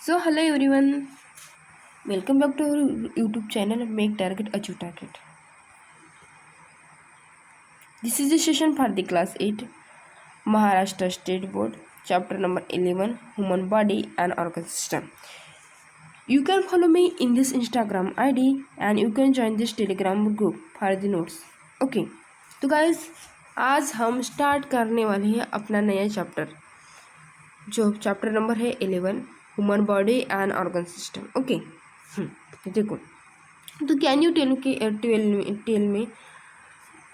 So hello everyone, welcome back to our YouTube channel Make Target Achieve Target. This is the session for the class 8 Maharashtra State Board, chapter number 11 Human Body and Organ System. You can follow me in this Instagram ID and you can join this Telegram group for the notes. Okay, तो guys आज हम start करने वाले हैं अपना नया chapter, जो chapter number है 11 human body and organ system. Okay, देखो तो कैन यू टेल में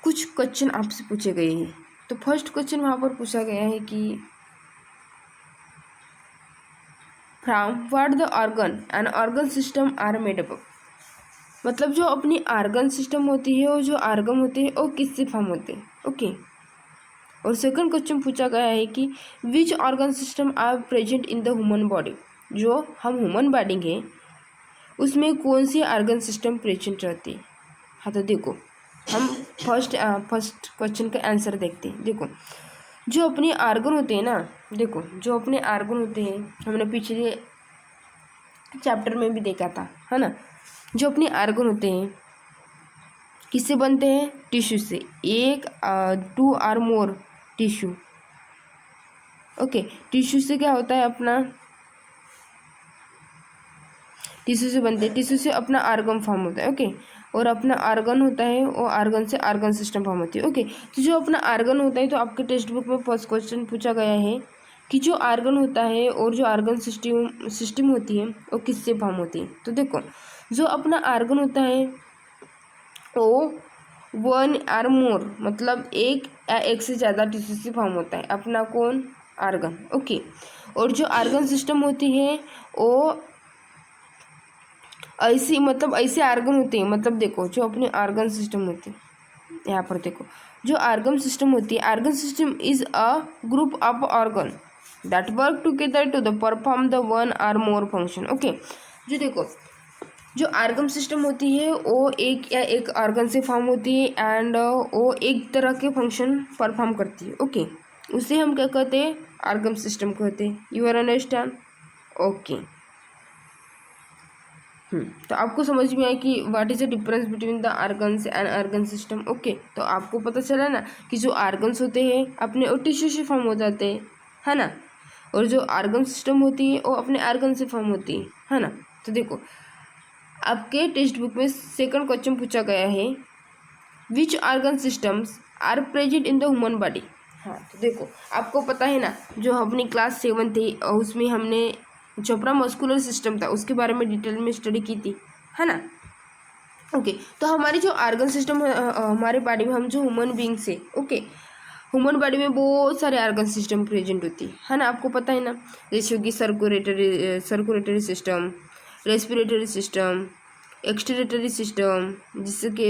कुछ क्वेश्चन आपसे पूछे गए हैं. तो फर्स्ट क्वेश्चन वहाँ पर पूछा गया है कि from what the organ and organ system are made up. मतलब जो अपनी ऑर्गन सिस्टम होती है और जो ऑर्गन होते हैं वो किससे फॉर्म होते हैं. ओके, और सेकंड क्वेश्चन पूछा गया है कि which organ system are present in the human body. जो हम ह्यूमन बॉडी है उसमें कौन सी ऑर्गन सिस्टम प्रेजेंट रहती है. हाँ, तो देखो हम फर्स्ट क्वेश्चन का आंसर देखते हैं. देखो जो अपने ऑर्गन होते हैं ना, देखो जो अपने ऑर्गन होते हैं हमने पिछले चैप्टर में भी देखा था, है ना. जो अपने ऑर्गन होते हैं किससे बनते हैं, टिश्यू से. एक 2 और मोर टिश्यू. ओके, टिश्यू से क्या होता है, अपना टिश्यू से बनते हैं. टिश्यू से अपना ऑर्गन फॉर्म होता है. ओके, और अपना ऑर्गन होता है वो ऑर्गन से ऑर्गन सिस्टम फॉर्म होती है. ओके, तो जो अपना ऑर्गन होता है, तो आपके टेक्स्ट बुक में फर्स्ट क्वेश्चन पूछा गया है कि जो ऑर्गन होता है और जो ऑर्गन सिस्टम होती है वो किससे फॉर्म होती है. तो देखो जो अपना ऑर्गन होता है वो 1 और मोर मतलब एक या एक से ज़्यादा टिश्यू से फॉर्म होता है अपना कौन, ऑर्गन. ओके, और जो ऑर्गन सिस्टम होती है वो ऐसी मतलब ऐसे ऑर्गन होते हैं. मतलब देखो जो अपने ऑर्गन सिस्टम होती है, यहाँ पर देखो जो ऑर्गन सिस्टम होती है, organ system is a group of organ that work together to the perform the 1 or more function. Okay, जो देखो जो ऑर्गन सिस्टम होती है वो एक या एक ऑर्गन से फॉर्म होती है एंड वो एक तरह के फंक्शन परफॉर्म करती है. ओके, उसे हम क्या कहते हैं, ऑर्गन सिस्टम कहते हैं. You are understand. ओके, तो आपको समझ में आया कि what is the difference between the organs and organ system. Okay, तो आपको पता चला ना कि जो ऑर्गन्स होते हैं अपने और टिश्यू से फॉर्म हो जाते हैं, है ना, और जो ऑर्गन सिस्टम होती है वो अपने ऑर्गन से फॉर्म होती है ना. तो देखो आपके टेक्स्ट बुक में सेकंड क्वेश्चन पूछा गया है which organ systems are present in the human body. हाँ, तो देखो आपको पता है ना जो अपनी क्लास 7 थी उसमें हमने चोपड़ा मस्कुलर सिस्टम था उसके बारे में डिटेल में स्टडी की थी, है ना. ओके, तो हमारी जो ऑर्गन सिस्टम हमारे बॉडी में हम जो ह्यूमन बींग्स है, ओके, ह्यूमन बॉडी में बहुत सारे ऑर्गन सिस्टम प्रेजेंट होती है ना. आपको पता है ना, जैसे कि circulatory system, respiratory system, excretory system, जिससे कि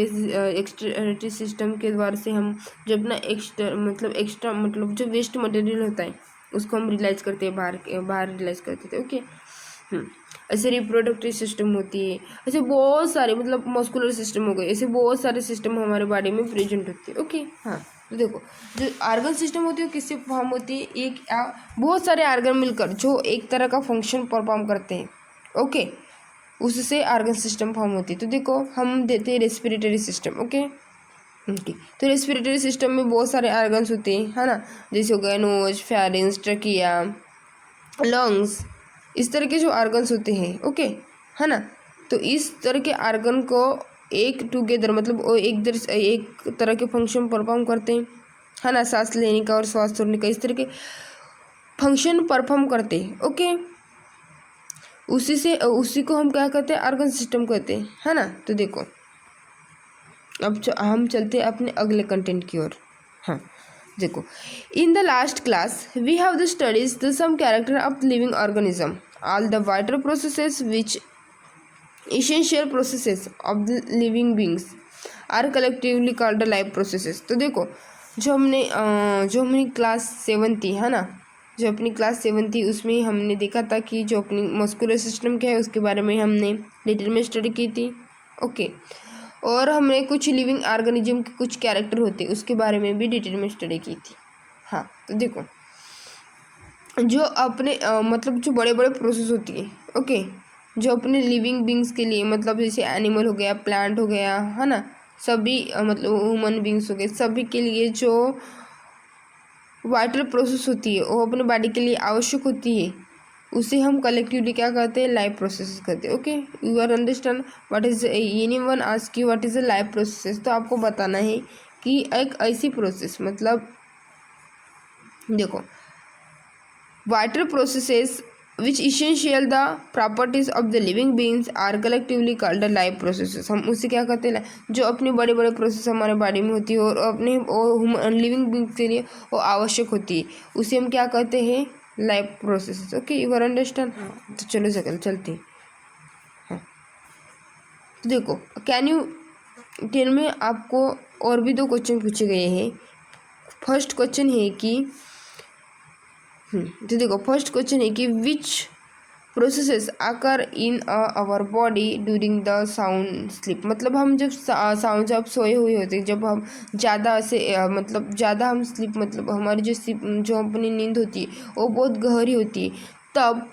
एक्सक्रीटरी सिस्टम के द्वारा से हम जो अपना एक्स्ट्रा मतलब जो वेस्ट मटेरियल होता है उसको हम रिलाइज करते हैं, बाहर रिलाइज करते थे. ओके, ऐसे रिप्रोडक्टिव सिस्टम होती है, ऐसे बहुत सारे मतलब मस्कुलर सिस्टम हो गए, ऐसे बहुत सारे सिस्टम हमारे बॉडी में प्रेजेंट होती है. ओके, हाँ, तो देखो जो ऑर्गन सिस्टम होती है किससे फॉर्म होती है, एक बहुत सारे ऑर्गन मिलकर जो एक तरह का फंक्शन परफॉर्म करते हैं. ओके, उससे ऑर्गन सिस्टम फॉर्म होती है. तो देखो हम देते हैं रेस्पिरेटरी सिस्टम. ओके, तो रेस्पिरेटरी सिस्टम में बहुत सारे ऑर्गन्स होते हैं, है ना, जैसे हो गया नोज, फेरिंक्स, ट्रकिया, लंग्स, इस तरह के जो ऑर्गन्स होते हैं. ओके, है ना, तो इस तरह के ऑर्गन को एक टुगेदर मतलब वो एक तरह के फंक्शन परफॉर्म करते हैं, है ना, सांस लेने का और श्वास छोड़ने का, इस तरह के फंक्शन परफॉर्म करते हैं. ओके, उसी को हम क्या कहते हैं, ऑर्गन सिस्टम कहते हैं, है ना. तो देखो अब हम चलते हैं अपने अगले कंटेंट की ओर. हाँ, देखो in the last class we have the studies the some character of living organism all the vital processes which essential processes of the living beings are collectively called the life processes. तो देखो जो हमने class 7 थी, है ना, जो अपनी class 7 थी उसमें हमने देखा था कि जो अपनी मस्कुलर सिस्टम क्या है उसके बारे में हमने डिटेल में स्टडी की थी. ओके, और हमने कुछ लिविंग ऑर्गेनिज्म के कुछ कैरेक्टर होते उसके बारे में भी डिटेल में स्टडी की थी. हाँ, तो देखो जो अपने मतलब जो बड़े बड़े प्रोसेस होती है, ओके, जो अपने लिविंग बींग्स के लिए, मतलब जैसे एनिमल हो गया, प्लांट हो गया, है ना, सभी मतलब ह्यूमन बींग्स हो गए, सभी के लिए जो वाइटल प्रोसेस होती है वो अपने बॉडी के लिए आवश्यक होती है, उसे हम कलेक्टिवली क्या कहते हैं, लाइफ प्रोसेस कहते हैं। Okay, you are understand what is, anyone ask you what is a life process, तो आपको बताना है कि एक ऐसी प्रोसेस, मतलब देखो, vital processes which essential the properties of the living beings are collectively called the life processes। हम उसे क्या कहते हैं, जो अपनी बड़े बड़े प्रोसेस हमारे बॉडी में होती है और अपने लिविंग बींग्स के लिए वो आवश्यक होती है, उसे हम क्या कहते हैं, life processes. Okay, you are understand. तो चलो चलते हैं। हाँ, तो देखो, कैन यू टेल में आपको और भी 2 क्वेश्चन पूछे गए हैं। फर्स्ट क्वेश्चन है कि तो देखो, फर्स्ट क्वेश्चन है कि which processes occur in our body during the sound sleep, मतलब हम जब साउंड, जब सोए हुए होते हैं, जब हम ज़्यादा से मतलब ज़्यादा हम स्लीप, मतलब हमारी जो स्लीप, जो अपनी नींद होती है वो बहुत गहरी होती है, तब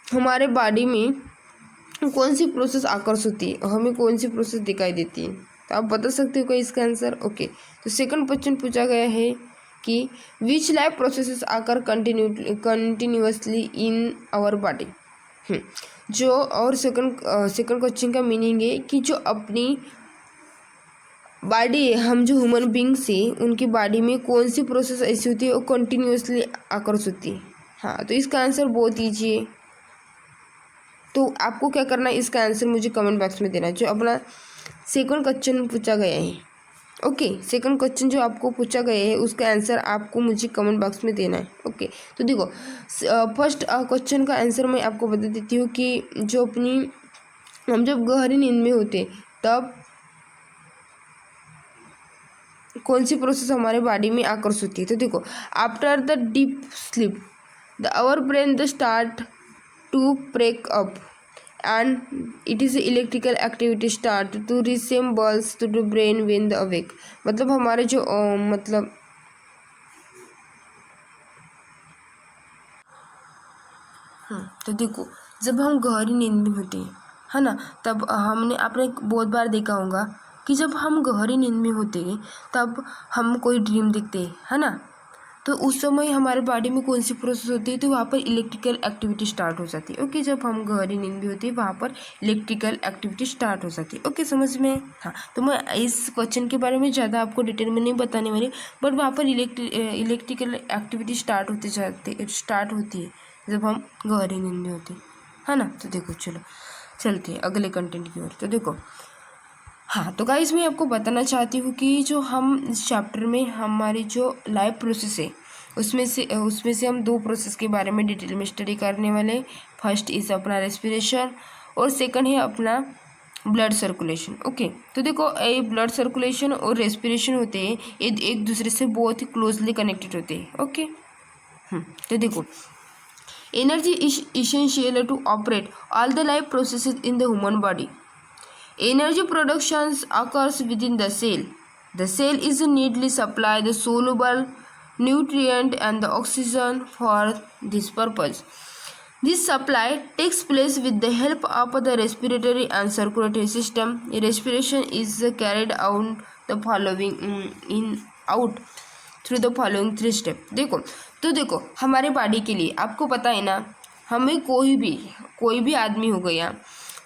हमारे बॉडी में कौन सी प्रोसेस आकर्षित होती है, हमें कौन सी प्रोसेस दिखाई देती है, तो आप बता सकते हो क्या इसका आंसर। ओके, तो सेकंड क्वेश्चन पूछा गया है कि विच लाइफ प्रोसेसेस आकर कंटिन्यूअसली इन आवर बॉडी। जो, और सेकंड क्वेश्चन का मीनिंग है कि जो अपनी बॉडी है, हम जो ह्यूमन बींग्स है, उनकी बॉडी में कौन सी प्रोसेस ऐसी होती है वो कंटिन्यूअसली आकर्षित होती है। हाँ, तो इसका आंसर बहुत ईजी है। तो आपको क्या करना है, इसका आंसर मुझे कमेंट बॉक्स में देना है, जो अपना सेकंड क्वेश्चन पूछा गया है। ओके, सेकंड क्वेश्चन जो आपको पूछा गया है उसका आंसर आपको मुझे कमेंट बॉक्स में देना है। ओके, तो देखो, फर्स्ट क्वेश्चन का आंसर मैं आपको बता देती हूँ कि जो अपनी, हम जब गहरी नींद में होते तब कौन सी प्रोसेस हमारे बॉडी में आकर्षित होती है। तो देखो, after the deep sleep the our brain the start to break up and it is electrical activity start to resembles to the brain when the awake, मतलब हमारे जो मतलब तो देखो, जब हम गहरी नींद में होते हैं, है ना, तब हमने, आपने बहुत बार देखा होगा कि जब हम गहरी नींद में होते हैं तब हम कोई ड्रीम देखते हैं, है ना, तो उस समय हमारे बॉडी में कौन सी प्रोसेस होती है, तो वहाँ पर इलेक्ट्रिकल एक्टिविटी स्टार्ट हो जाती है। ओके, जब हम गहरी नींद में होती है वहाँ पर इलेक्ट्रिकल एक्टिविटी स्टार्ट हो जाती है। ओके, समझ में। हाँ, तो मैं इस क्वेश्चन के बारे में ज़्यादा आपको डिटेल में नहीं बताने वाली, बट वहाँ पर इलेक्ट्रिकल एक्टिविटी स्टार्ट होती है जब हम गहरी नींद में होते हैं, है ना। तो देखो, चलो चलते हैं अगले कंटेंट की ओर। तो देखो, हाँ, तो गाइस मैं आपको बताना चाहती हूँ कि जो हम इस चैप्टर में हमारी जो लाइफ प्रोसेस है उसमें से हम 2 प्रोसेस के बारे में डिटेल में स्टडी करने वाले। फर्स्ट इज़ अपना रेस्पिरेशन और सेकंड है अपना ब्लड सर्कुलेशन। ओके, तो देखो, ये ब्लड सर्कुलेशन और रेस्पिरेशन होते हैं, ये एक दूसरे से बहुत ही क्लोजली कनेक्टेड होते हैं। ओके, तो देखो, energy is essential to operate all the life processes in the human body. Energy production occurs within the cell. The cell is needly supply the soluble nutrient and the oxygen for this purpose. This supply takes place with the help of the respiratory and circulatory system. Respiration is carried out the following out through the following 3 steps. देखो, हमारे body के लिए आपको पता है ना, हमें कोई भी आदमी हो गया,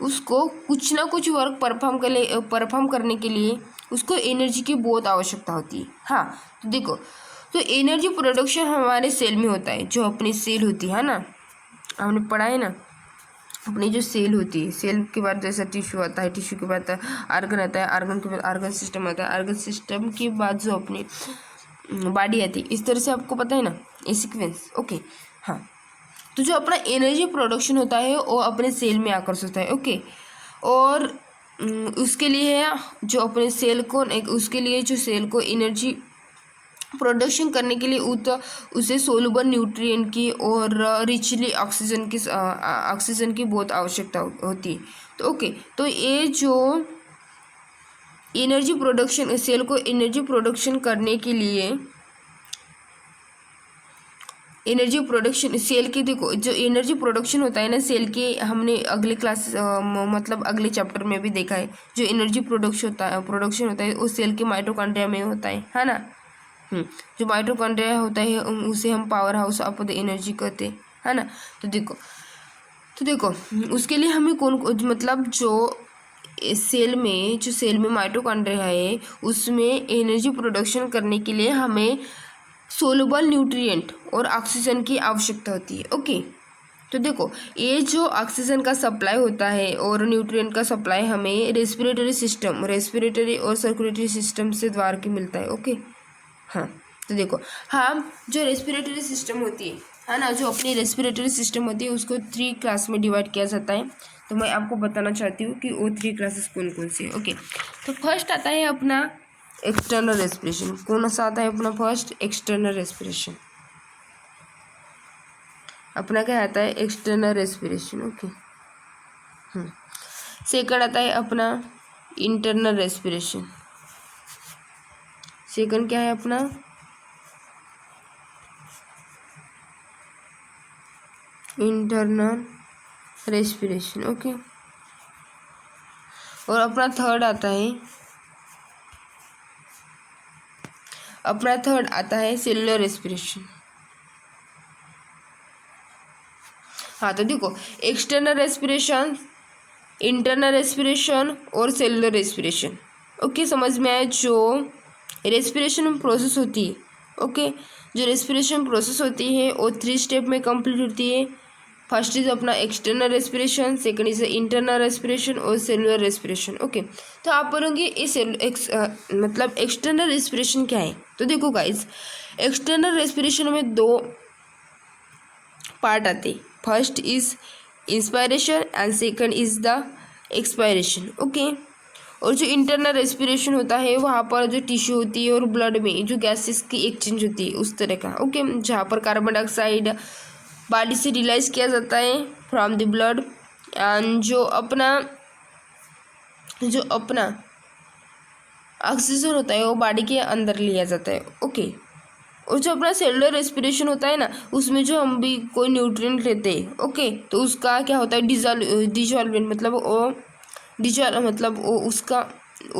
उसको कुछ ना कुछ वर्क परफॉर्म करने के लिए उसको एनर्जी की बहुत आवश्यकता होती है। हाँ, तो देखो, तो एनर्जी प्रोडक्शन हमारे सेल में होता है, जो अपनी सेल होती है ना, हमने पढ़ा है ना, अपनी जो सेल होती है, सेल के बाद जैसा टिश्यू आता है, टिश्यू के बाद आर्गन आता है, आर्गन के बाद आर्गन सिस्टम आता है, आर्गन सिस्टम के बाद जो अपनी बॉडी आती है। इस तरह से आपको पता है ना ये सीक्वेंस। ओके, हाँ, तो जो अपना एनर्जी प्रोडक्शन होता है वो अपने सेल में आकर्षित होता है। ओके, और उसके लिए जो अपने सेल को, उसके लिए जो सेल को एनर्जी प्रोडक्शन करने के लिए उसे सोलुबल न्यूट्रिएंट की और रिचली ऑक्सीजन की बहुत आवश्यकता होती है। तो ओके, तो ये जो एनर्जी प्रोडक्शन, सेल को एनर्जी प्रोडक्शन करने के लिए एनर्जी प्रोडक्शन सेल के, देखो जो एनर्जी प्रोडक्शन होता है ना सेल के, हमने अगले क्लास मतलब अगले चैप्टर में भी देखा है। जो एनर्जी प्रोडक्शन होता है वो सेल के माइटोकॉन्ड्रिया में होता है ना। जो माइटोकॉन्ड्रिया होता है उसे हम power house of the energy कहते हैं, है ना। तो देखो उसके लिए हमें मतलब जो सेल में माइटोकॉन्ड्रिया है उसमें एनर्जी प्रोडक्शन करने के लिए हमें सोलुबल न्यूट्रिएंट और ऑक्सीजन की आवश्यकता होती है। ओके, तो देखो ये जो ऑक्सीजन का सप्लाई होता है और न्यूट्रिएंट का सप्लाई हमें रेस्पिरेटरी और सर्कुलेटरी सिस्टम से द्वारा के मिलता है। ओके, हाँ तो देखो हम जो रेस्पिरेटरी सिस्टम होती है ना, जो अपनी रेस्पिरेटरी सिस्टम होती है उसको 3 क्लास में डिवाइड किया जाता है। तो मैं आपको बताना चाहती हूँ कि वो 3 क्लासेस कौन कौन सी है। ओके, तो फर्स्ट आता है अपना एक्सटर्नल रेस्पिरेशन। कौन सा आता है अपना फर्स्ट? External respiration. अपना क्या आता है? External respiration. ओके, सेकंड आता है अपना इंटरनल रेस्पिरेशन। सेकंड क्या है अपना? Internal respiration. ओके, और अपना थर्ड आता है सेलुलर रेस्पिरेशन। हाँ तो देखो एक्सटर्नल रेस्पिरेशन, इंटरनल रेस्पिरेशन और सेलुलर रेस्पिरेशन। ओके, समझ में आया? जो रेस्पिरेशन प्रोसेस होती है, ओके, जो रेस्पिरेशन प्रोसेस होती है वो 3 स्टेप में कंप्लीट होती है। फर्स्ट इज अपना external respiration, second is internal respiration और सेलुलर रेस्पिरेशन। ओके, तो आप बोलोगे इस मतलब एक्सटर्नल रेस्पिरेशन क्या है? तो देखो गाइज, एक्सटर्नल रेस्पिरेशन में 2 पार्ट आते हैं। First is inspiration and second is the expiration. Okay, और जो इंटरनल रेस्पिरेशन होता है वहाँ पर जो टिश्यू होती है और ब्लड में जो गैसेस की एक्सचेंज होती है उस तरह का। ओके, जहाँ पर कार्बन डाइऑक्साइड बॉडी से रिलीज किया जाता है फ्रॉम द ब्लड, एंड जो अपना ऑक्सीजन होता है वो बॉडी के अंदर लिया जाता है। ओके, और जो अपना सेलुलर रेस्पिरेशन होता है ना उसमें जो हम भी कोई न्यूट्रिएंट लेते हैं, ओके, तो उसका क्या होता है? डिजॉल्वेंट, मतलब वो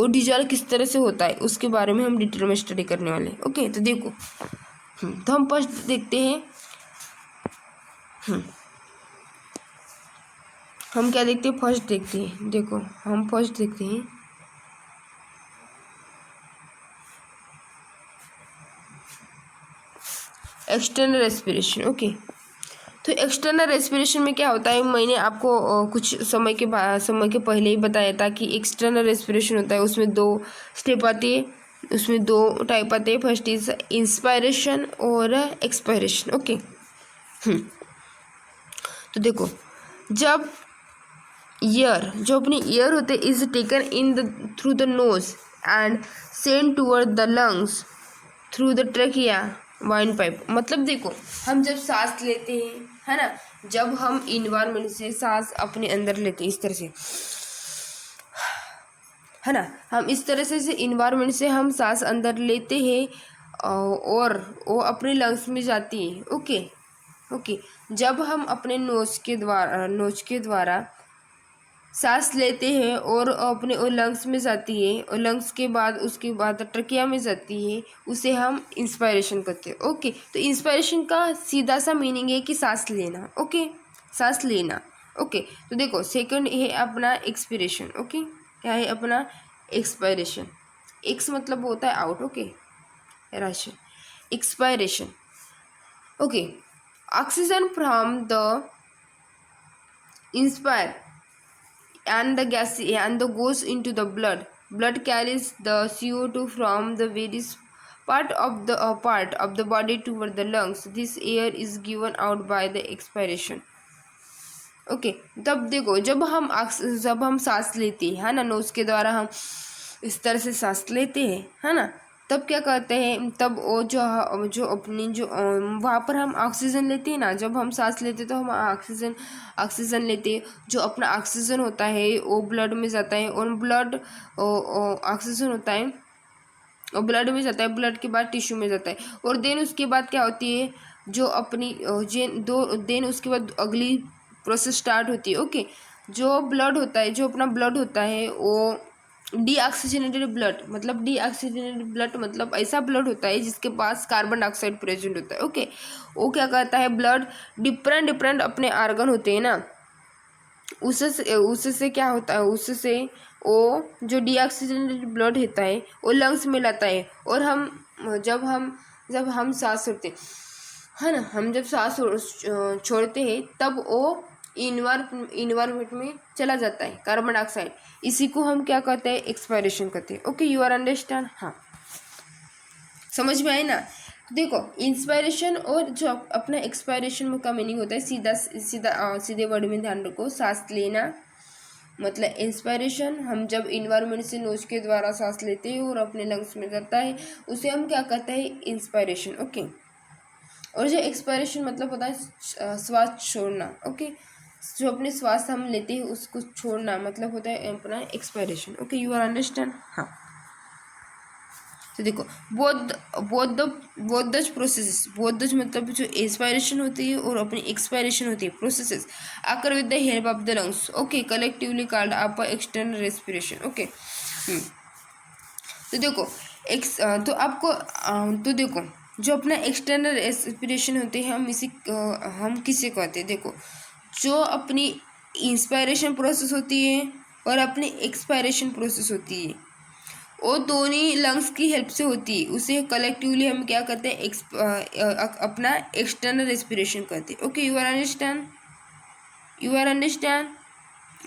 डिजॉल्व किस तरह से होता है उसके बारे में हम डिटेल में स्टडी करने वाले हैं। ओके, तो देखो तो हम फर्स्ट देखते हैं, हम क्या देखते हैं? फर्स्ट देखते हैं, देखो हम फर्स्ट देखते हैं एक्सटर्नल रेस्पिरेशन। ओके, तो एक्सटर्नल रेस्पिरेशन में क्या होता है? मैंने आपको कुछ समय के पहले ही बताया था कि एक्सटर्नल रेस्पिरेशन होता है उसमें 2 स्टेप आती है, उसमें 2 टाइप आते हैं। फर्स्ट इज इंस्पायरेशन और एक्सपायरेशन। ओके, तो देखो जब जो अपनी एयर होते is taken through the nose and send toward the lungs through the trachea wine pipe. मतलब देखो हम जब सांस लेते हैं, है ना, जब हम इन्वायरमेंट से सांस अपने अंदर लेते हैं इस तरह से, है ना, हम इस तरह से इन्वायरमेंट से हम सांस अंदर लेते हैं और वो अपने लंग्स में जाती है। ओके, जब हम अपने नोज के द्वारा सांस लेते हैं और अपने वो लंग्स में जाती है और लंग्स के बाद उसके बाद ट्रकिया में जाती है, उसे हम इंस्पायरेशन कहते हैं। ओके, तो इंस्पायरेशन का सीधा सा मीनिंग है कि सांस लेना। ओके, सांस लेना। ओके, तो देखो सेकंड है अपना एक्सपिरेशन। ओके, क्या है अपना? एक्सपायरेशन। एक्स मतलब होता है out. Okay, ration. Expiration, okay, oxygen from the inspire and the gas and the goes into the blood carries the CO2 from the various part of the body toward the lungs. This air is given out by the expiration. Okay, तब देखो जब हम सांस लेते हैं, है ना, knows के द्वारा हम इस तरह से सांस लेते हैं, है ना, तब क्या करते हैं? तब वो जो अपनी वहाँ पर हम ऑक्सीजन लेते हैं ना, जब हम सांस लेते हैं तो हम ऑक्सीजन लेते हैं। जो अपना ऑक्सीजन होता है वो ब्लड में जाता है और ऑक्सीजन होता है और ब्लड में जाता है, ब्लड के बाद टिश्यू में जाता है और देन उसके बाद क्या होती है? जो अपनी देन उसके बाद अगली प्रोसेस स्टार्ट होती है। ओके, जो ब्लड होता है, जो अपना ब्लड होता है वो डीऑक्सीजनेटेड ब्लड, मतलब डीऑक्सीजनेटेड ब्लड मतलब ऐसा ब्लड होता है जिसके पास कार्बन डाइऑक्साइड प्रेजेंट होता है। ओके, वो क्या करता है, ब्लड डिफरेंट अपने आर्गन होते हैं ना, उससे क्या होता है, उससे वो जो डीऑक्सीजनेटेड ब्लड होता है वो लंग्स में लाता है, और जब हम सांस छोड़ते है ना, हम जब सांस छोड़ते हैं तब वो इन्वायरमेंट में चला जाता है कार्बन डाइऑक्साइड। इसी को हम क्या कहते हैं, एक्सपायरेशन कहते हैं। Okay, you are understand? हाँ, समझ में आए ना? देखो, इंस्पायरेशन और जो अपना एक्सपायरेशन का मीनिंग होता है, सीधे वर्ड में ध्यान रखो, सांस लेना मतलब इंस्पायरेशन, हम जब इन्वायरमेंट से नोज के द्वारा सांस लेते हैं और अपने लंग्स में जाता है उसे हम क्या कहते हैं, इंस्पायरेशन। ओके, और जो एक्सपायरेशन मतलब होता है श्वास छोड़ना। ओके, जो अपने श्वास हम लेते हैं उसको छोड़ना मतलब होता है अपना expiration. Okay, you are understand? हाँ, तो देखो, बोथ प्रोसेसेस, बोथ मतलब जो इंस्पायरेशन होती है और अपनी एक्सपायरेशन होती है प्रोसेसेस आकर with the help of the lungs. Okay, collectively called upper external respiration. Okay, तो देखो तो देखो, जो अपना एक्सटर्नल रेस्पिरेशन होते हैं हम किसे कहते हैं, देखो, जो अपनी इंस्पायरेशन प्रोसेस होती है और अपनी एक्सपायरेशन प्रोसेस होती है वो दोनों लंग्स की हेल्प से होती है, उसे कलेक्टिवली हम क्या करते हैं, अपना एक्सटर्नल रेस्पिरेशन करते हैं। Okay, you are understand? You are understand?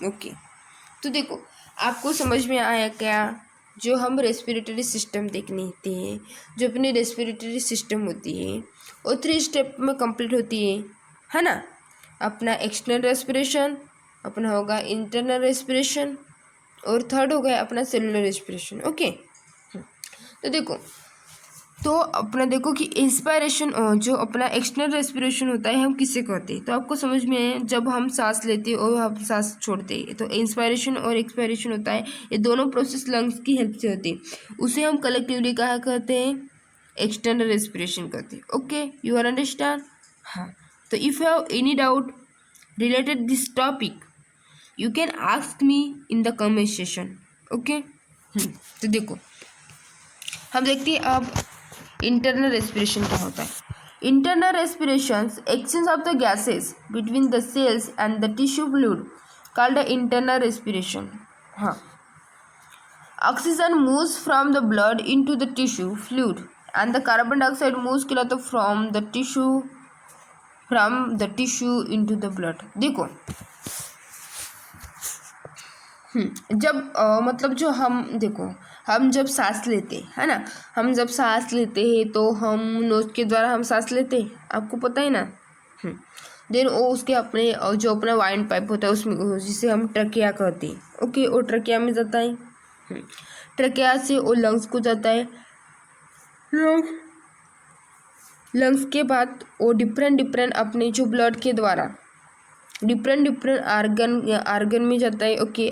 Okay, तो देखो, आपको समझ में आया क्या? जो हम रेस्पिरेटरी सिस्टम देखने हैं, जो अपनी रेस्पिरेटरी सिस्टम होती है वो 3 स्टेप में कंप्लीट होती है ना? अपना एक्सटर्नल रेस्पिरेशन, अपना होगा इंटरनल रेस्पिरेशन, और थर्ड हो गया अपना सेलुलर रेस्पिरेशन। ओके, तो देखो, तो अपना देखो कि इंस्पायरेशन जो अपना एक्सटर्नल रेस्पिरेशन होता है हम किसे कहते हैं, तो आपको समझ में है, जब हम सांस लेते हैं और हम सांस छोड़ते हैं तो इंस्पायरेशन और एक्सपायरेशन होता है, ये दोनों प्रोसेस लंग्स की हेल्प से होती है, उसे हम कलेक्टिवली कहा कहते हैं, एक्सटर्नल रेस्पिरेशन कहते हैं। Okay, you are understand? हाँ, तो if you have any doubt related this topic you can ask me in the comment session. Okay, तो देखो, हम देखते हैं अब इंटरनल रेस्पिरेशन क्या होता है। Internal respiration exchange of the gases between the cells and the tissue fluid called internal respiration. हाँ, oxygen moves from the blood into the tissue fluid and the carbon dioxide moves from the tissue into the blood. देखो, जब मतलब जो हम देखो, हम जब सांस लेते है ना, हम जब सांस लेते हैं तो हम नोज के द्वारा हम सांस लेते हैं, आपको पता है ना। देन वो उसके अपने जो अपना वाइन पाइप होता है उसमें, जिसे हम ट्रकिया कहते हैं। ओके, वो ट्रकिया में जाता है, ट्रकिया से वो लंग्स को जाता है, लंग्स के बाद वो डिफरेंट अपने जो ब्लड के द्वारा डिफरेंट आर्गन में जाता है। ओके,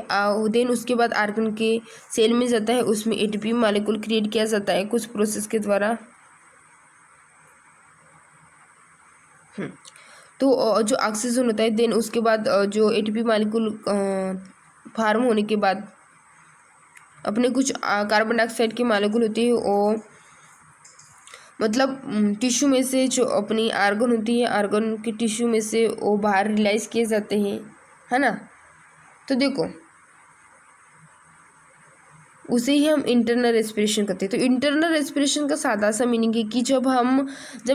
देन उसके बाद आर्गन के सेल में जाता है, उसमें एटीपी मॉलिक्यूल क्रिएट किया जाता है कुछ प्रोसेस के द्वारा। तो जो ऑक्सीजन होता है, देन उसके बाद जो एटीपी मॉलिक्यूल फार्म होने के बाद अपने कुछ कार्बन डाइऑक्साइड की मॉलिक्यूल होती है, वो मतलब टिश्यू में से जो अपनी आर्गन होती है, आर्गन के टिश्यू में से वो बाहर रिलाइज किए जाते हैं, है ना। तो देखो, उसे ही हम इंटरनल रेस्पिरेशन करते हैं। तो इंटरनल रेस्पिरेशन का सादा सा मीनिंग है कि जब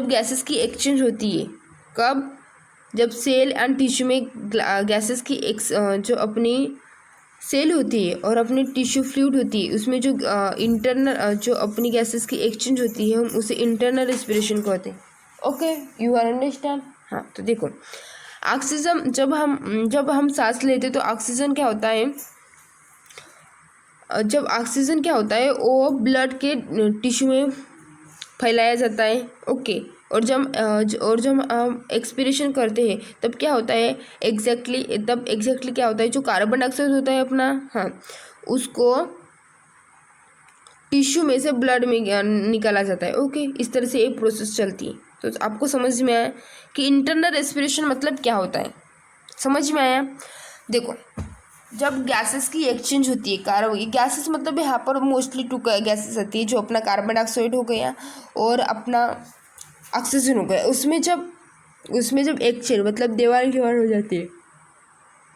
गैसेस की एक्सचेंज होती है, कब? जब सेल एंड टिश्यू में गैसेस की जो अपनी सेल होती है और अपनी टिश्यू फ्लूइड होती है, उसमें जो इंटरनल जो अपनी गैसेस की एक्सचेंज होती है, हम उसे इंटरनल रेस्पिरेशन कहते हैं। Okay, you are understand? हाँ, तो देखो, ऑक्सीजन जब हम सांस लेते तो ऑक्सीजन क्या होता है, जब ऑक्सीजन क्या होता है वो ब्लड के टिश्यू में फैलाया जाता है। ओके, और जब हम एक्सपिरेशन करते हैं तब क्या होता है एग्जैक्टली क्या होता है, जो कार्बन डाइऑक्साइड होता है अपना, हाँ, उसको टिश्यू में से ब्लड में निकाला जाता है। ओके, इस तरह से ये प्रोसेस चलती है। तो आपको समझ में आया कि इंटरनल रेस्पिरेशन मतलब क्या होता है, समझ में आया। देखो जब गैसेस की एक्सचेंज होती है, कार्बन गैसेस मतलब यहाँ पर मोस्टली टू गैसेस आती है, जो अपना कार्बन डाइऑक्साइड हो गया और अपना ऑक्सीजन हो गया, उसमें जब एक्सचेंज मतलब दीवार हो जाती है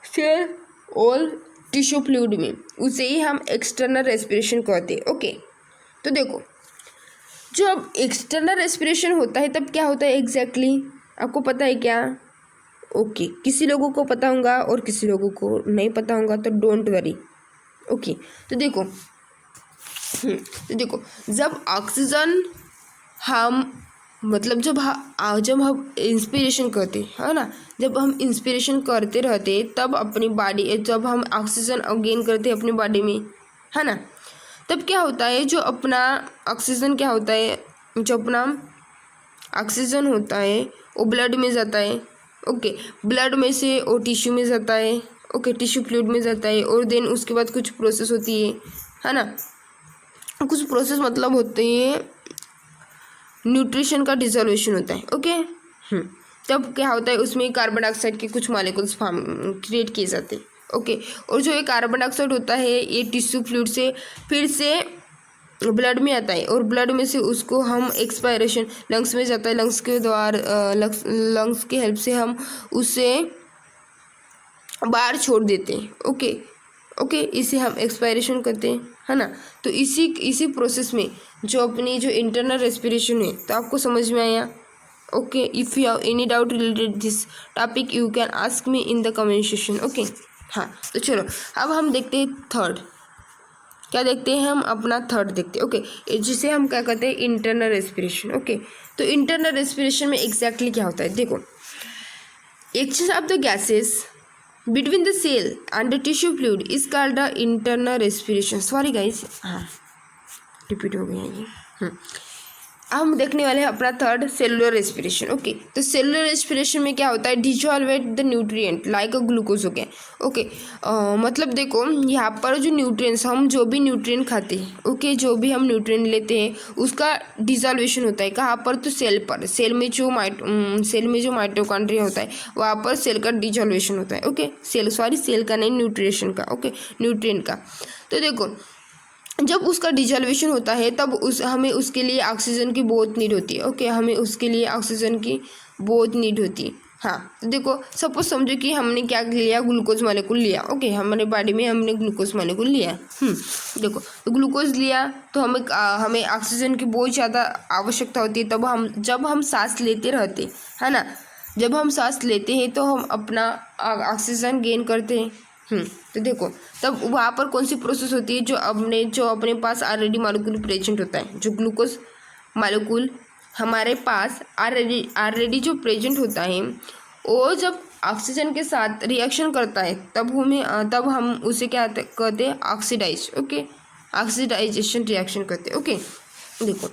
सेल और टिश्यू फ्लूइड में, उसे ही हम एक्सटर्नल रेस्पिरेशन कहते हैं। ओके, तो देखो जब एक्सटर्नल रेस्पिरेशन होता है तब क्या होता है एग्जैक्टली आपको पता है क्या? ओके, किसी लोगों को पता होगा और किसी लोगों को नहीं पता होगा, तो डोंट वरी। ओके, तो देखो जब ऑक्सीजन हम मतलब जब हम इंस्पिरेशन करते है ना, जब हम इंस्पिरेशन करते रहते तब अपनी बॉडी, जब हम ऑक्सीजन गेन करते हैं अपनी बॉडी में, है ना, तब क्या होता है जो अपना ऑक्सीजन क्या होता है, जो अपना ऑक्सीजन होता है वो ब्लड में जाता है। ओके, ब्लड में से वो टिश्यू में जाता है। ओके, टिश्यू फ्लूइड में जाता है और देन उसके बाद कुछ प्रोसेस होती है ना, कुछ प्रोसेस मतलब होते हैं न्यूट्रिशन का डिसोल्यूशन होता है। ओके, तब क्या होता है उसमें कार्बन डाइऑक्साइड के कुछ मॉलिक्यूल्स फॉर्म क्रिएट किए जाते हैं। ओके, और जो ये कार्बन डाइऑक्साइड होता है ये टिश्यू फ्लूइड से फिर से ब्लड में आता है और ब्लड में से उसको हम एक्सपायरेशन लंग्स में जाता है, लंग्स के द्वारा लंग्स की हेल्प से हम उसे बाहर छोड़ देते हैं। ओके, इसे हम एक्सपायरेशन करते हैं, है ना। तो इसी प्रोसेस में जो अपनी जो इंटरनल रेस्पिरेशन है, तो आपको समझ में आया। Okay, if you have any doubt related this topic you can ask me in the comment section. Okay, हाँ, तो चलो अब हम देखते हैं थर्ड। क्या देखते हैं हम? अपना थर्ड देखते हैं। ओके, जिसे हम क्या कहते हैं इंटरनल रेस्पिरेशन। ओके, तो इंटरनल रेस्पिरेशन में एग्जैक्टली क्या होता है? देखो, exchange of the gases between the cell and the tissue fluid is called the internal respiration. Sorry guys, हाँ रिपीट हो गया ये। अब हम देखने वाले हैं अपना थर्ड सेलुलर रेस्पिरेशन। ओके, तो सेलुलर रेस्पिरेशन में क्या होता है? Dissolved the nutrient like a glucose हो गया। ओके, मतलब देखो यहाँ पर जो न्यूट्रिएंट्स, हम जो भी न्यूट्रिएंट खाते हैं, ओके, जो भी हम न्यूट्रिएंट लेते हैं उसका डिसॉल्वेशन होता है। कहाँ पर? तो सेल पर, सेल में जो माइटोकॉन्ड्रिया होता है वहाँ पर सेल का डिसॉल्वेशन होता है। ओके, सेल का नहीं, न्यूट्रिएशन का। ओके, न्यूट्रिएंट का। तो देखो जब उसका डिसॉल्वेशन होता है तब हमें उसके लिए ऑक्सीजन की बहुत नीड होती है। ओके, हमें उसके लिए ऑक्सीजन की बहुत नीड होती है। हाँ, तो देखो सपोज समझो कि हमने क्या लिया, ग्लूकोज मॉलिक्यूल लिया। ओके, हमारे बॉडी में हमने ग्लूकोज मॉलिक्यूल लिया। देखो तो ग्लूकोज लिया तो हमें ऑक्सीजन की बहुत ज़्यादा आवश्यकता होती है। तब जब हम सांस लेते रहते है ना, जब हम सांस लेते हैं तो हम अपना ऑक्सीजन गेन करते हैं। तो देखो तब वहाँ पर कौन सी प्रोसेस होती है? जो अपने पास ऑलरेडी मॉलिक्यूल प्रेजेंट होता है, जो ग्लूकोज मॉलिक्यूल हमारे पास ऑलरेडी जो प्रेजेंट होता है, वो जब ऑक्सीजन के साथ रिएक्शन करता है तब हम उसे क्या कहते हैं? ऑक्सीडाइज। ओके, ऑक्सीडाइजेशन रिएक्शन करते हैं। ओके, देखो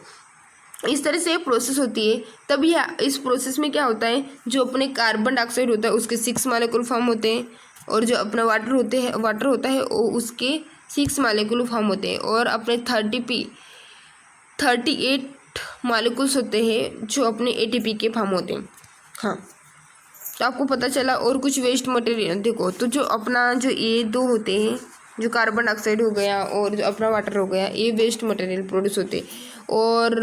इस तरह से प्रोसेस होती है। तभी इस प्रोसेस में क्या होता है, जो अपने कार्बन डाइऑक्साइड होता है उसके 6 मॉलिक्यूल फॉर्म होते हैं और जो अपना वाटर होता है वो उसके 6 मॉलिक्यूल फॉर्म होते हैं और अपने 38 मॉलिक्यूल्स होते हैं जो अपने ATP के फॉर्म होते हैं। हाँ, तो आपको पता चला। और कुछ वेस्ट मटेरियल देखो, तो जो अपना जो ये दो होते हैं, जो कार्बन डाइऑक्साइड हो गया और जो अपना वाटर हो गया, ये वेस्ट मटेरियल प्रोड्यूस होते हैं। और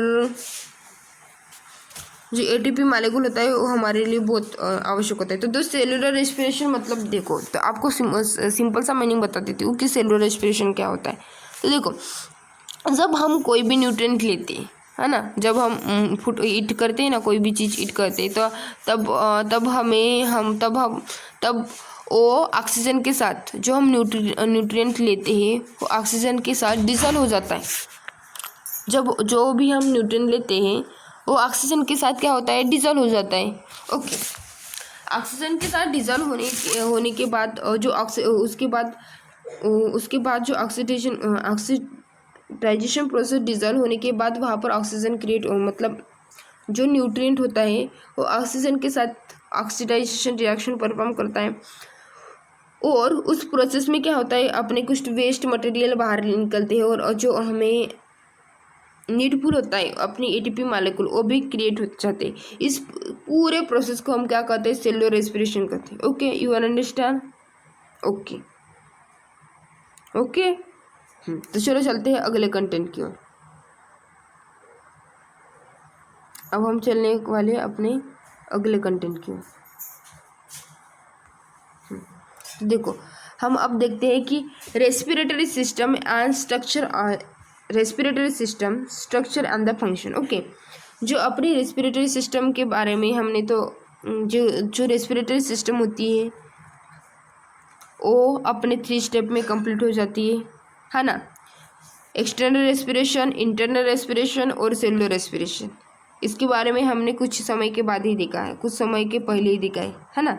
जो ATP मॉलिक्यूल होता है वो हमारे लिए बहुत आवश्यक होता है। तो सेलुलर रेस्पिरेशन मतलब देखो, तो आपको सिंपल सा मीनिंग बता देती हूँ कि सेलुलर रेस्पिरेशन क्या होता है। तो देखो जब हम कोई भी न्यूट्रिएंट लेते हैं, है ना, जब हम फूड ईट करते हैं ना, कोई भी चीज़ ईट करते हैं, तो तब वो ऑक्सीजन के साथ जो हम न्यूट्रिएंट लेते हैं वो ऑक्सीजन के साथ डिसॉल्व हो जाता है। जब जो भी हम न्यूट्रिएंट लेते हैं वो ऑक्सीजन के साथ क्या होता है? डिसॉल्व हो जाता है। ओके, ऑक्सीजन के साथ डिसॉल्व होने के बाद जो उसके बाद जो ऑक्सीडाइजेशन प्रोसेस डिसॉल्व होने के बाद वहाँ पर ऑक्सीजन क्रिएट मतलब जो न्यूट्रिएंट होता है वो ऑक्सीजन के साथ ऑक्सीडाइजेशन रिएक्शन परफॉर्म करता है और उस प्रोसेस में क्या होता है? अपने कुछ वेस्ट मटेरियल बाहर निकलते हैं और जो हमें नीडफुल होता है अपनी एटीपी मालिक्यूल वो भी क्रिएट हो जाते हैं। इस पूरे प्रोसेस को हम क्या कहते हैं, सेलुलर रेस्पिरेशन कहते हैं। Okay, you are understand? Okay okay. तो चलो चलते हैं अगले कंटेंट की ओर। अब हम चलने वाले अपने अगले कंटेंट की ओर। तो देखो हम अब देखते हैं कि respiratory system and structure, respiratory system structure and the function. Okay, जो अपनी रेस्पिरेटरी सिस्टम के बारे में हमने तो जो जो रेस्पिरेटरी सिस्टम होती है वो अपने 3 स्टेप में कंप्लीट हो जाती है ना। एक्सटर्नल रेस्पिरेशन, इंटरनल रेस्पिरेशन और सेलुलर रेस्पिरेशन। इसके बारे में हमने कुछ समय के बाद ही देखा है, कुछ समय के पहले ही देखा है ना।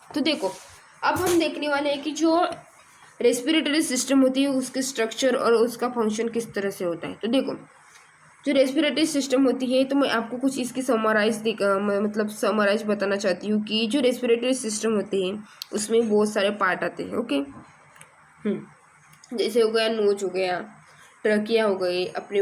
तो देखो अब हम देखने वाले हैं कि जो रेस्पिरेटरी सिस्टम होती है उसके स्ट्रक्चर और उसका फंक्शन किस तरह से होता है। तो देखो जो रेस्पिरेटरी सिस्टम होती है, तो मैं आपको कुछ इसकी मतलब समराइज बताना चाहती हूँ कि जो रेस्पिरेटरी सिस्टम होती है उसमें बहुत सारे पार्ट आते हैं। ओके, जैसे हो गया नोज, हो गया ट्रकिया, हो गई अपनी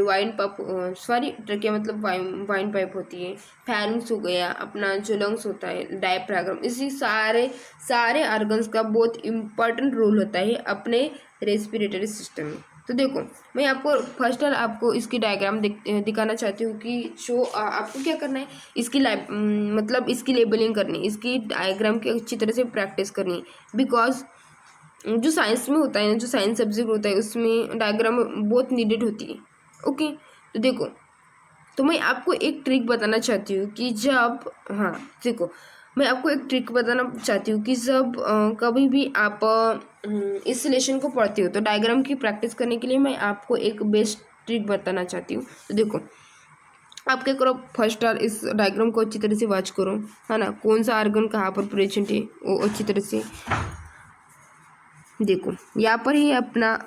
ट्रकिया मतलब वाइन पाइप होती है, फैरिंग्स हो गया अपना जो लंग्स होता है, डायफ्राग्राम, इसी सारे ऑर्गन्स का बहुत इम्पोर्टेंट रोल होता है अपने रेस्पिरेटरी सिस्टम में। तो देखो मैं आपको फर्स्ट ऑल आपको इसकी डायग्राम दिखाना चाहती हूँ कि जो आपको क्या करना है, इसकी मतलब इसकी लेबलिंग करनी है, इसकी डायग्राम की अच्छी तरह से प्रैक्टिस करनी है। बिकॉज जो साइंस में होता है ना, जो साइंस सब्जेक्ट होता है उसमें डायग्राम बहुत नीडेड होती है। ओके, तो देखो तो मैं आपको एक ट्रिक बताना चाहती हूँ कि जब देखो मैं आपको एक ट्रिक बताना चाहती हूँ कि जब कभी भी आप इस लेसन को पढ़ते हो तो डायग्राम की प्रैक्टिस करने के लिए मैं आपको एक बेस्ट ट्रिक बताना चाहती हूँ। तो देखो आप क्या करो, फर्स्ट आर इस डायग्राम को अच्छी तरह से वॉच करो, है ना। कौन सा आर्गन कहाँ पर प्रेजेंट है वो अच्छी तरह से देखो। यहाँ पर ही अपना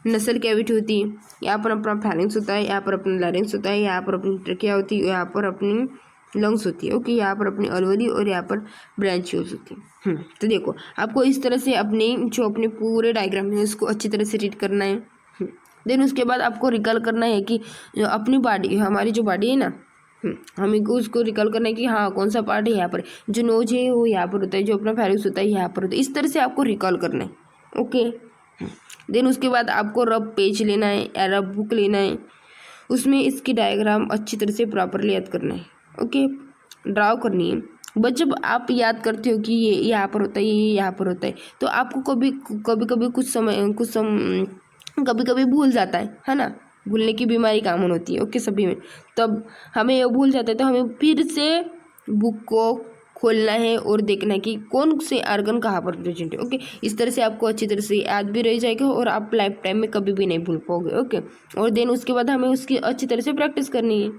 नसल कैविटी होती है, यहाँ पर अपना फैरिंग्स होता है, यहाँ पर अपना लैरिंग्स होता है, यहाँ पर अपनी ट्रकिया होती है, यहाँ पर अपनी लंग्स होती है। ओके, यहाँ पर अपनी अलवरी और यहाँ पर ब्रांचियोस होती है। तो देखो आपको इस तरह से अपने पूरे डायग्राम है उसको अच्छी तरह से रीड करना है। देन उसके बाद आपको रिकॉल करना है कि अपनी बॉडी, हमारी जो बॉडी है ना, हमें को उसको रिकॉल करना है कि हाँ कौन सा पार्ट है यहाँ पर, जो नोज है वो यहाँ पर होता है, जो अपना फैरिंग्स होता है यहाँ पर होता है। इस तरह से आपको रिकॉल करना है। ओके, देन उसके बाद आपको रब पेज लेना है या रब बुक लेना है, उसमें इसकी डायग्राम अच्छी तरह से प्रॉपरली याद करना है। ओके, ड्राव करनी है। बट जब आप याद करते हो कि ये यहाँ पर होता है, ये यहाँ पर होता है, तो आपको कभी कभी भूल जाता है ना। भूलने की बीमारी कॉमन होती है ओके सभी में। तब हमें ये भूल जाता है तो हमें फिर से बुक को खोलना है और देखना है कि कौन से ऑर्गन कहाँ पर प्रेजेंट है। ओके, इस तरह से आपको अच्छी तरह से याद भी रह जाएगा और आप लाइफ टाइम में कभी भी नहीं भूल पाओगे। ओके, और देन उसके बाद हमें उसकी अच्छी तरह से प्रैक्टिस करनी है।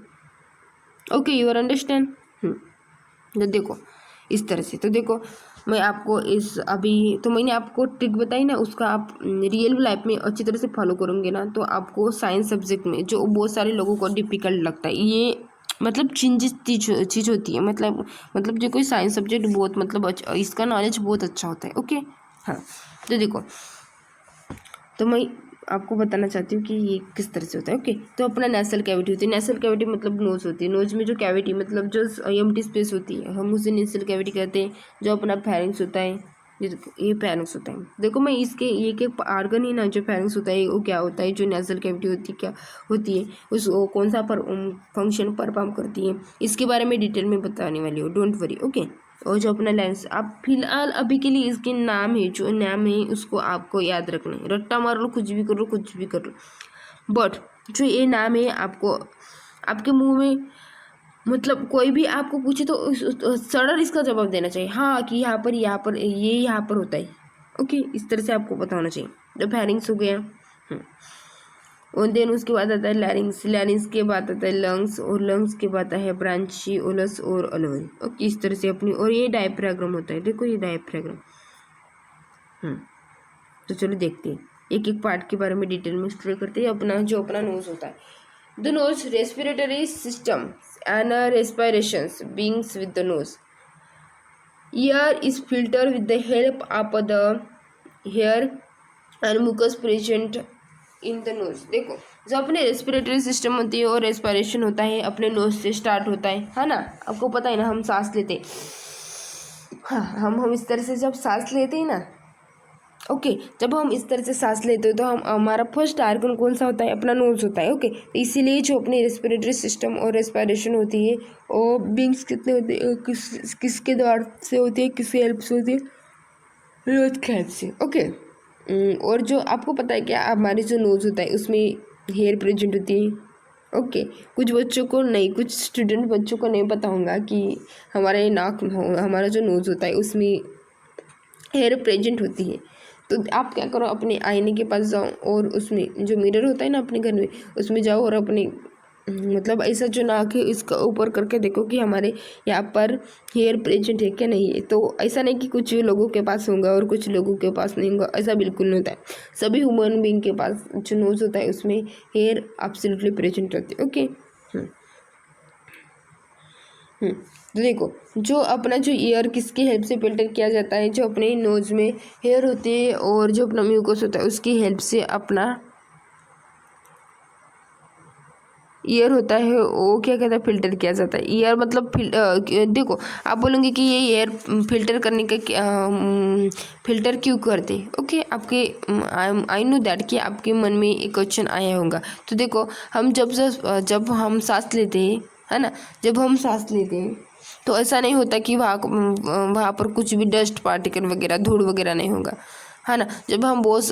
Okay, you are understand. तो देखो इस तरह से, तो देखो मैं आपको मैंने आपको ट्रिक बताई ना, उसका आप रियल लाइफ में अच्छी तरह से फॉलो करोगे ना, तो आपको साइंस सब्जेक्ट में जो बहुत सारे लोगों को डिफिकल्ट लगता है, ये मतलब चीज़ होती है। मतलब जो कोई साइंस सब्जेक्ट बहुत मतलब इसका नॉलेज बहुत अच्छा होता है। ओके, तो देखो तो मैं आपको बताना चाहती हूँ कि ये किस तरह से होता है। ओके, तो अपना नेसल कैविटी होती है। नेसल कैविटी मतलब नोज होती है। नोज में जो कैविटी मतलब जो एम्प्टी स्पेस होती है हम उसे नेसल कैविटी कहते हैं। जो अपना फैरिंग्स होता है, ये फैरिंग्स होता है। देखो मैं इसके एक आर्गन ही ना, जो फैरिंग्स होता है वो क्या होता है, जो नेसल कैविटी होती है क्या होती है, वो कौन सा फंक्शन परफॉर्म करती है, इसके बारे में डिटेल में बताने वाली हूँ, डोंट वरी। ओके, और जो अपना लेंस, आप फिलहाल अभी के लिए इसके नाम है, जो नाम है उसको आपको याद रखना है। रट्टा मार लो, कुछ भी कर लो, बट जो ये नाम है आपको आपके मुंह में मतलब कोई भी आपको पूछे तो सडन इसका जवाब देना चाहिए, हाँ कि यहाँ पर होता है। ओके, इस तरह से आपको पता होना चाहिए। जो फैरिंग्स हो गया, और देन उसके बाद आता है लैरिंग्स के बाद आता है लंग्स, और लंग्स के बाद आता है ब्रांची, ओलस और अलवरी। ओके, इस तरह से अपनी, और ये डायफ्राग्राम होता है। देखो ये डायफ्राग्राम। तो चलो देखते हैं एक एक पार्ट के बारे में डिटेल में स्टडी करते हैं। अपना नोज होता है, the nose respiratory system and respirations beings with the nose. Air is filter with the help of the hair and mucus present in the nose. देखो जो अपने रेस्पिरेटरी सिस्टम होती है और रेस्पिरेशन होता है अपने नोज से स्टार्ट होता है ना। आपको पता है ना, हम सांस लेते हैं, हाँ हम इस तरह से जब सांस लेते हैं ना, ओके जब हम इस तरह से सांस लेते हैं तो हम हमारा फर्स्ट आर्गन कौन सा होता है, अपना नोज होता है। ओके तो इसीलिए जो अपनी रेस्पिरेटरी सिस्टम और रेस्पिरेशन होती है वो बिंग्स कितने होते हैं, किसके द्वारा से होती है, किसकी हेल्प से होती है, नोज की हेल्प से। ओके और जो आपको पता है क्या, हमारी जो नोज होता है उसमें हेयर प्रेजेंट होती है। ओके कुछ बच्चों को नहीं, कुछ स्टूडेंट बच्चों को नहीं पता होगा कि हमारे नाक, हमारा जो नोज होता है उसमें हेयर प्रेजेंट होती है। तो आप क्या करो, अपने आईने के पास जाओ और उसमें जो मिरर होता है ना अपने घर में, उसमें जाओ और अपने मतलब ऐसा जो नाक है इसका ऊपर करके देखो कि हमारे यहाँ पर हेयर प्रेजेंट है क्या नहीं है। तो ऐसा नहीं कि कुछ लोगों के पास होगा और कुछ लोगों के पास नहीं होगा, ऐसा बिल्कुल नहीं होता है। सभी ह्यूमन बीइंग के पास जो नोज होता है उसमें हेयर एब्सोल्युटली प्रेजेंट होती है। ओके तो देखो जो अपना जो ईयर किसकी हेल्प से फिल्टर किया जाता है, जो अपने नोज में हेयर होती है और जो अपना म्यूकस होता है उसकी हेल्प से अपना ईयर होता है वो क्या कहता है, फिल्टर किया जाता है। ईयर मतलब देखो आप बोलोगे कि ये ईयर फिल्टर करने का फिल्टर क्यों करते। ओके आपके आई नो दैट कि आपके मन में एक क्वेश्चन आया होगा। तो देखो हम जब हम सांस लेते हैं, है ना, जब हम सांस लेते हैं तो ऐसा नहीं होता कि वहाँ पर कुछ भी डस्ट पार्टिकल वगैरह, धूल वगैरह नहीं होगा, है ना। जब हम बहुत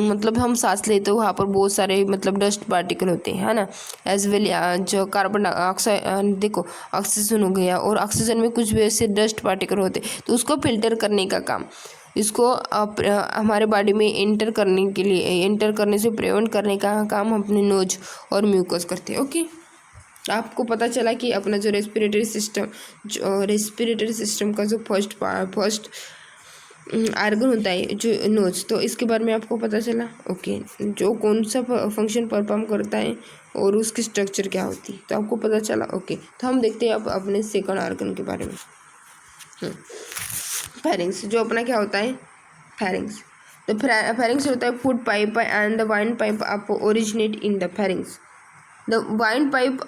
मतलब हम सांस लेते हो वहाँ पर बहुत सारे मतलब डस्ट पार्टिकल होते हैं, है ना। एज वेल जो कार्बन डाइऑक्साइड, देखो ऑक्सीजन हो गया और ऑक्सीजन में कुछ भी ऐसे डस्ट पार्टिकल होते हैं, तो उसको फिल्टर करने का काम, इसको हमारे बॉडी में एंटर करने के लिए, एंटर करने से प्रिवेंट करने का काम अपने नोज और म्यूकस करते हैं। ओके आपको पता चला कि अपना जो रेस्पिरेटरी सिस्टम का जो फर्स्ट आर्गन होता है जो नोज, तो इसके बारे में आपको पता चला। ओके जो कौन सा फंक्शन परफॉर्म करता है और उसकी स्ट्रक्चर क्या होती है, तो आपको पता चला। ओके तो हम देखते हैं अब अपने सेकंड आर्गन के बारे में। फेरिंग्स, जो अपना क्या होता है, फेरिंग्स। तो फेरिंग्स होता है food pipe and the windpipe आप originate in the pharynx. The windpipe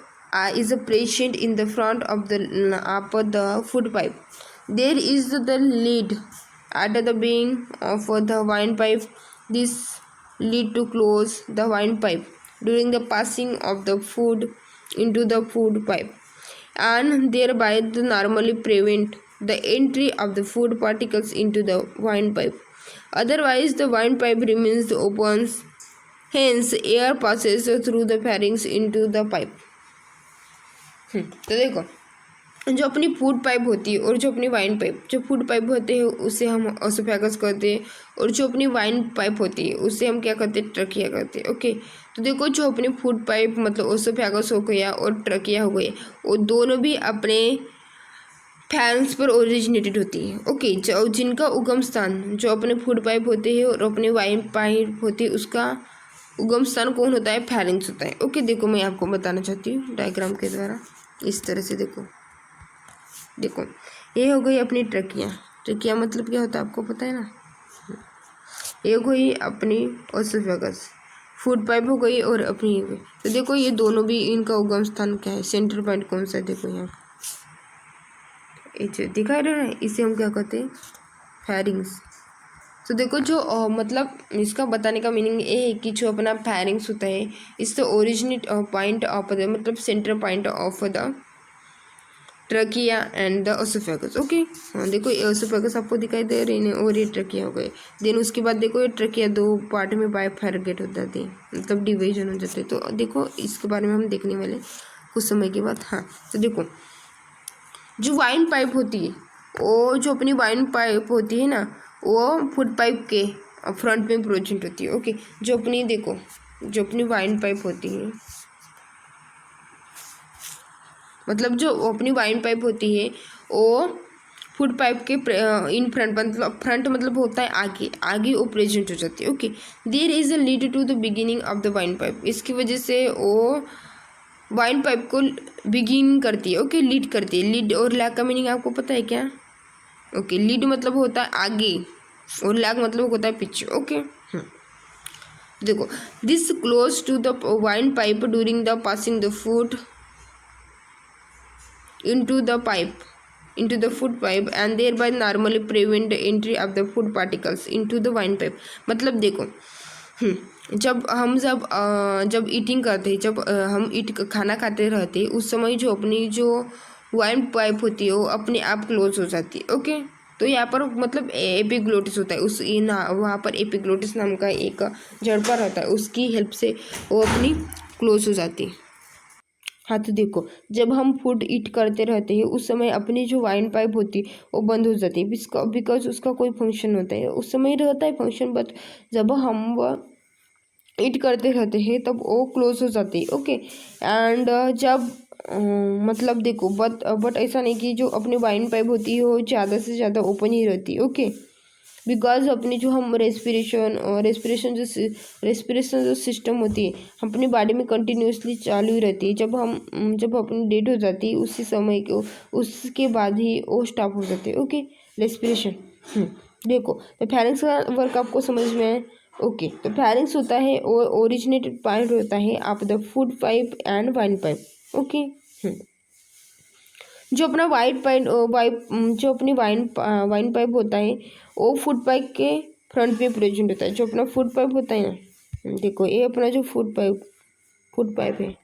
is present in the front of the food pipe. There is the lid at the beginning of the windpipe. This lead to close the windpipe during the passing of the food into the food pipe, and thereby normally prevent the entry of the food particles into the windpipe. Otherwise, the windpipe remains open. Hence, air passes through the pharynx into the pipe. तो देखो जो अपनी food pipe होती है और जो अपनी wine pipe, जो फूड पाइप होते हैं उसे हम ओसोफेगस कहते हैं और जो अपनी वाइन पाइप होती है उसे हम क्या कहते हैं, ट्रकिया कहते हैं। ओके तो देखो जो अपनी फूड पाइप मतलब ओसोफेगस हो गया और ट्रकिया हो गया, वो दोनों भी अपने फैरिंग्स पर ओरिजिनेटेड होती है। ओके जो जिनका उगम स्थान जो अपने फूड पाइप होते हैं और अपने वाइन पाइप होती है उसका उगम स्थान कौन होता है, फैरिंग्स होता है। ओके देखो मैं आपको बताना चाहती हूँ डायग्राम के द्वारा, इस तरह से देखो ये हो गई अपनी ट्रकिया। ट्रकिया मतलब क्या होता है आपको पता है ना, ये हो गई अपनी ओसोफेगस, फूड पाइप हो गई और अपनी ये गई। तो देखो ये दोनों भी, इनका उगम स्थान क्या है, सेंटर पॉइंट कौन सा है, देखो यहाँ ये जो दिखाई दे रहा है इसे हम क्या कहते हैं, फैरिंग्स। तो देखो जो मतलब इसका बताने का मीनिंग ये है कि जो अपना फैरिंग्स होता है is the originate point of the मतलब centre point of the trachea and the oesophagus. Okay हाँ देखो ये ओसोफेगस आपको दिखाई दे रही है और ये ट्रकिया हो गए। देन उसके बाद देखो ये ट्रकिया दो पार्ट में बाइफरकेट हो जाते हैं, मतलब डिवीजन हो जाते हैं। तो देखो इसके बारे में हम देखने वाले कुछ समय के बाद। हाँ तो देखो जो वाइन पाइप होती है, वो जो अपनी वाइन पाइप होती है ना, वो फूड पाइप के फ्रंट में प्रेजेंट होती है। ओके जो अपनी देखो जो अपनी वाइन पाइप होती है, मतलब जो अपनी वाइन पाइप होती है वो फूड पाइप के इन फ्रंट, मतलब फ्रंट मतलब होता है आगे, आगे वो प्रेजेंट हो जाती है। Okay there is a lead to the beginning of the windpipe, इसकी वजह से वो वाइन पाइप को बिगिन करती है। ओके लीड करती है। लीड और लैग का मीनिंग आपको पता है क्या? ओके लीड मतलब होता है आगे और लैग मतलब होता है पीछे। ओके देखो, this close to the windpipe during the passing the food into the food pipe and thereby normally prevent the entry of the food particles into the wine pipe। मतलब देखो, जब eating करते हैं, जब हम खाना खाते रहते हैं, उस समय जो अपनी जो वाइन पाइप होती है वो अपने आप क्लोज हो जाती है। ओके, तो यहाँ पर मतलब एपिग्लोटिस होता है, उस वहाँ पर एपिग्लोटिस नाम का एक जड़पा रहता है, उसकी हेल्प से वो अपनी क्लोज हो जाती है। हाँ, तो देखो, जब हम फूड ईट करते रहते हैं उस समय अपनी जो वाइन पाइप होती है वो बंद हो जाती है, बिकॉज उसका कोई फंक्शन होता है, उस समय रहता है फंक्शन, बट जब हम वह ईट करते रहते हैं तब वो क्लोज हो जाती है। ओके, एंड जब मतलब देखो, बट ऐसा नहीं कि जो अपनी वाइन पाइप होती है वो ज़्यादा से ज़्यादा ओपन ही रहती है। ओके, बिकॉज अपनी जो हम रेस्पिरेशन जो सिस्टम होती है अपनी बॉडी में कंटिन्यूसली चालू ही रहती है। जब अपनी डेट हो जाती है उसी समय को उसके बाद ही वो स्टॉप हो जाते हैं। Okay, respiration. देखो, तो फेरिंग्स का वर्क आपको समझ में आए। ओके, तो फेरिंग्स होता है और ओरिजिनेटेड पॉइंट होता है आप the food pipe and wine pipe. Okay, जो अपना जो अपनी वाइन पाइप होता है वो फूड पाइप के फ्रंट पे प्रेजेंट होता है। जो अपना फूड पाइप होता है ना, देखो ये अपना जो फूड पाइप है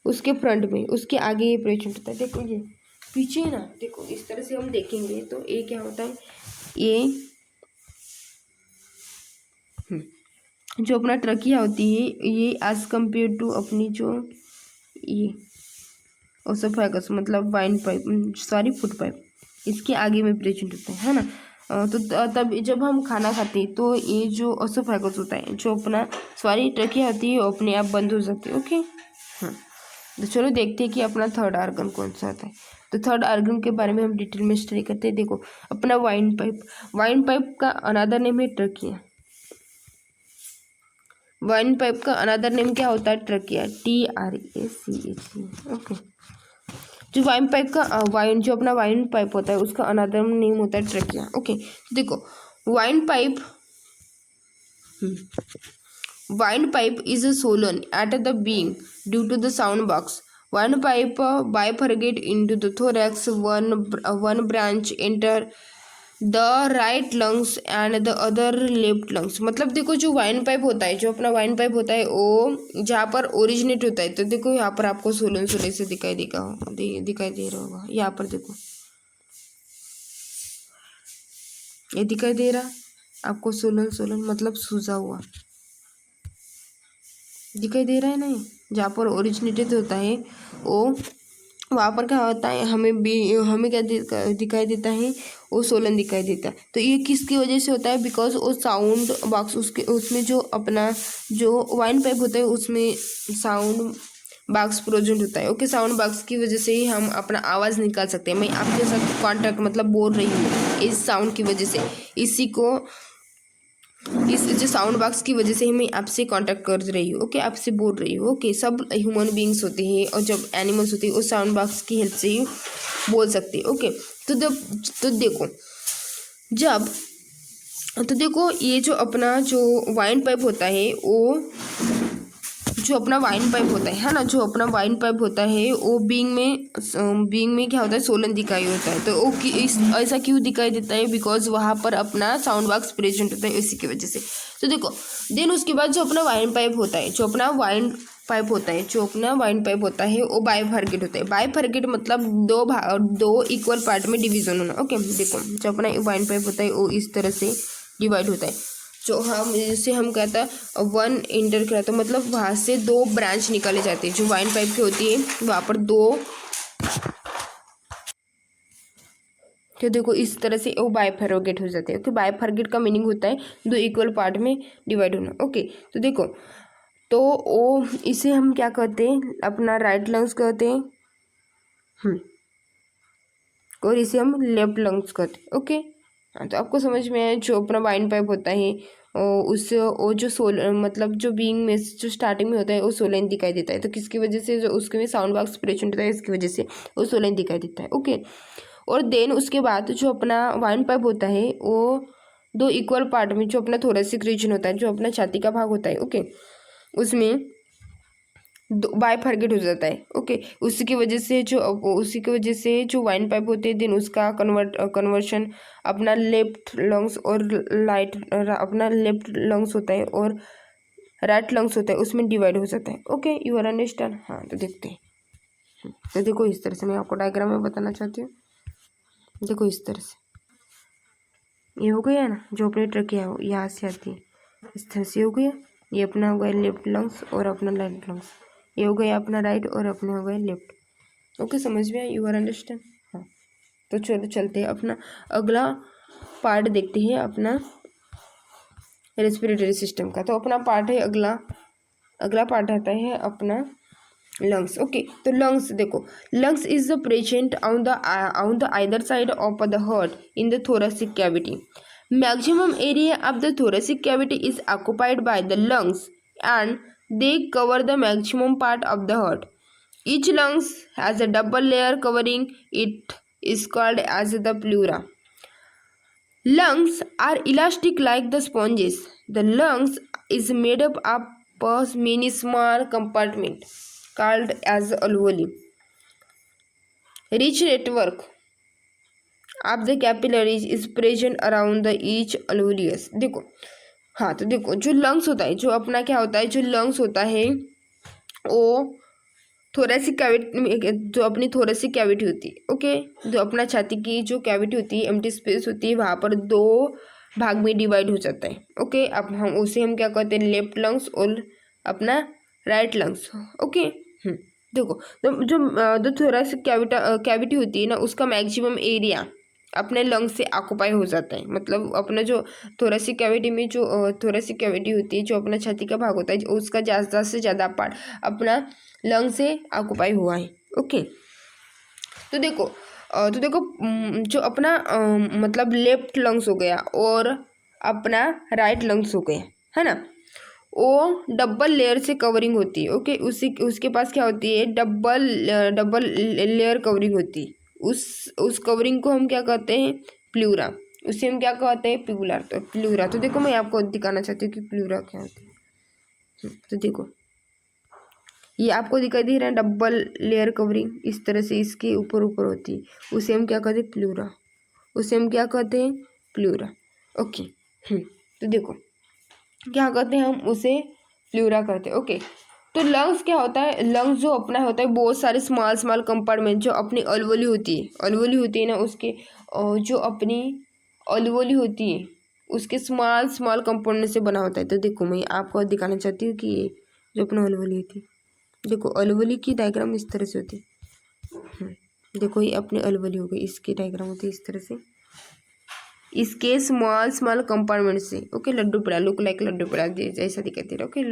उसके फ्रंट में, उसके आगे ये प्रेजेंट होता है। देखो ये पीछे है ना, देखो इस तरह से हम देखेंगे तो ये क्या होता है, ये जो अपना ट्रकिया होती है ये एज कम्पेयर टू अपनी जो ये ओसोफेगस मतलब wine pipe, sorry food pipe, इसके आगे में प्रेजेंट होता है ना। तो तब जब हम खाना खाते हैं तो ये जो ओसोफेगस होता है, जो अपना सॉरी ट्रकिया होती है वो अपने आप बंद हो जाती है। ओके, हाँ, तो चलो देखते हैं कि अपना थर्ड आर्गन कौन सा होता है। तो थर्ड आर्गन के बारे में हम डिटेल में स्टडी करते हैं। देखो, अपना वाइन पाइप का अनदर नेम है ट्रकिया। वाइन पाइप का अनदर नेम क्या होता है, ट्रकिया, TRACHE। ओके, जो वाइन पाइप का जो अपना वाइन पाइप होता है उसका अनदर नेम होता है ट्रकिया। ओके, देखो, windpipe is a swollen at the being due to the sound box. Windpipe bifurcate into the thorax, one branch enter the right lungs and the other left lungs. मतलब देखो, जो wine pipe होता है, जो अपना wine pipe होता है वो जहाँ पर ओरिजिनेट होता है, तो देखो यहाँ पर आपको सोलन से दिखाई दिखाई दे रहा होगा। यहाँ पर देखो ये दिखाई दे रहा आपको, सोलन मतलब सूजा हुआ दिखाई दे रहा है नहीं, जहाँ पर ओरिजिनेटेड होता है वो वहाँ पर क्या होता है, हमें क्या दिखाई देता है, वो सोलन दिखाई देता है। तो ये किसकी वजह से होता है, बिकॉज वो साउंड बॉक्स उसमें जो अपना जो वाइन पाइप होता है उसमें साउंड बॉक्स प्रेजेंट होता है। ओके, साउंड बॉक्स की वजह से ही हम अपना आवाज़ निकाल सकते हैं। मैं आपके साथ कॉन्टैक्ट मतलब बोल रही हूँ इस साउंड की वजह से, इस जो साउंड बॉक्स की वजह से ही मैं आपसे कांटेक्ट कर रही हूँ। ओके, आपसे बोल रही हूँ। ओके, सब ह्यूमन बीइंग्स होते हैं और जब एनिमल्स होते हैं वो साउंड बॉक्स की हेल्प से ही बोल सकते हैं। ओके, तो देखो ये जो अपना जो वाइन पाइप होता है वो जो अपना वाइन पाइप होता है ना, जो अपना वाइन पाइप होता है वो बीइंग में क्या होता है, सोलन दिखाई होता है। तो वो ऐसा क्यों दिखाई देता है, बिकॉज वहाँ पर अपना साउंड बॉक्स प्रेजेंट होता है, इसी की वजह से। तो देखो, देन उसके बाद जो अपना वाइन पाइप होता है, जो अपना वाइन पाइप होता है वो बाइफरकेट होता है। बाइफरकेट मतलब दो इक्वल पार्ट में डिवीजन होना। ओके, देखो, जो अपना वाइन पाइप होता है वो इस तरह से डिवाइड होता है। जो जैसे हम कहता है वन इंटर करा, तो मतलब वहाँ से दो ब्रांच निकाले जाते हैं जो वाइन पाइप की होती है, वहाँ पर दो, तो देखो इस तरह से वो बाइफरकेट हो जाते हैं। ओके, बाइफरकेट का मीनिंग होता है दो इक्वल पार्ट में डिवाइड होना। ओके, तो देखो, तो वो इसे हम क्या कहते हैं, अपना राइट लंग्स कहते हैं, और इसे हम लेफ्ट लंग्स कहते हैं। ओके, हाँ, तो आपको समझ में आया। जो अपना वाइन पाइप होता है उससे वो जो मतलब जो बीइंग में जो स्टार्टिंग में होता है वो सोलन दिखाई देता है। तो किसकी वजह से, जो उसके में साउंड बॉक्स प्रेजेंट होता है इसकी वजह से वो सोलन दिखाई देता है। ओके, और देन उसके बाद जो अपना वाइन पाइप होता है वो दो इक्वल पार्ट में जो अपना थोरेसिक रीजन होता है, जो अपना छाती का भाग होता है, ओके, उसमें बाइफर्केट हो जाता है, ओके। उसी की वजह से जो वाइन पाइप होते हैं, देन उसका कन्वर्शन अपना लेफ्ट लंग्स और अपना लेफ्ट लंग्स होता है और राइट लंग्स होता है, उसमें डिवाइड हो जाता है, ओके। You are understand. हाँ, तो देखते हैं। तो देखो इस तरह से मैं आपको डायग्राम में बताना चाहती हूँ। देखो इस तरह से ये हो गया ना, जो अपने ट्रकिया हो यहाँ से आती है, इस तरह से हो गया। ये अपना हो गया लेफ्ट लंग्स और अपना राइट लंग्स, ये हो गया अपना राइट और अपने हो गया लेफ्ट, ओके। समझ में आया? You are understand. हाँ, तो चलो चलते हैं, अपना अगला पार्ट देखते हैं अपना रेस्पिरेटरी सिस्टम का। तो अपना पार्ट है अगला पार्ट आता है अपना लंग्स, ओके। तो लंग्स देखो, lungs is the present on the either side of the heart in the thoracic cavity. Maximum area of the thoracic cavity is occupied by the lungs and they cover the maximum part of the heart. Each lungs has a double layer covering it is called as the pleura. Lungs are elastic like the sponges. The lungs is made up of many small compartments called as alveoli. Rich network of the capillaries is present around the each alveolus. देखो, हाँ, तो देखो जो lungs होता है, जो अपना क्या होता है, जो लंग्स होता है वो थोरेसिक कैविटी, जो अपनी थोरेसिक कैविटी होती है, ओके, जो अपना छाती की जो कैविटी होती है, एम्प्टी स्पेस होती है, वहाँ पर दो भाग में डिवाइड हो जाता है, ओके। अब हम क्या कहते हैं, लेफ्ट लंग्स और अपना राइट लंग्स, ओके। देखो, तो जो थोरेसिक कैविटी होती है ना, उसका मैक्सिमम एरिया अपने लंग से ऑक्युपाई हो जाता है। मतलब अपना जो थोरेसिक कैविटी में जो थोरेसिक कैविटी होती है, जो अपना छाती का भाग होता है, उसका ज़्यादा से ज़्यादा पार्ट अपना लंग से ऑक्युपाई हुआ है, ओके। तो देखो जो अपना मतलब लेफ्ट लंग्स हो गया और अपना राइट लंग्स हो गया, है ना, वो डबल लेयर से कवरिंग होती है, ओके। उसके पास क्या होती है, डबल लेयर कवरिंग होती है। उस कवरिंग को हम क्या कहते हैं, प्लूरा। उसे हम क्या कहते हैं, प्लूरा। तो प्लूरा, तो देखो मैं आपको दिखाना चाहती हूँ कि प्लूरा क्या होती है। तो देखो ये आपको दिखाई दे रहा है, डबल लेयर कवरिंग इस तरह से इसके ऊपर होती है, उसे हम क्या कहते हैं, प्लूरा। उसे हम क्या कहते हैं, प्लूरा, ओके। तो देखो क्या कहते हैं, हम उसे प्लूरा करते हैं, ओके। तो लंग्स क्या होता है, लंग्स जो अपना होता है, बहुत सारे स्मॉल कंपार्टमेंट जो अपनी अलवोली होती है ना, उसके जो अपनी अलवोली होती है उसके स्मॉल कंपाउंड से बना होता है। तो देखो मैं आपको दिखाना चाहती हूँ कि ये जो अपना अलवोली होती है, देखो अलवोली की डायग्राम इस तरह से होती है। देखो ये अपनी अलवोली हो गई, इसकी डायग्राम होती है इस तरह से, इसके स्मॉल कंपार्टमेंट से, ओके। लड्डू पड़ा, लुक लाइक लड्डू पड़ा जैसा दिखाई दे रहा है, ओके।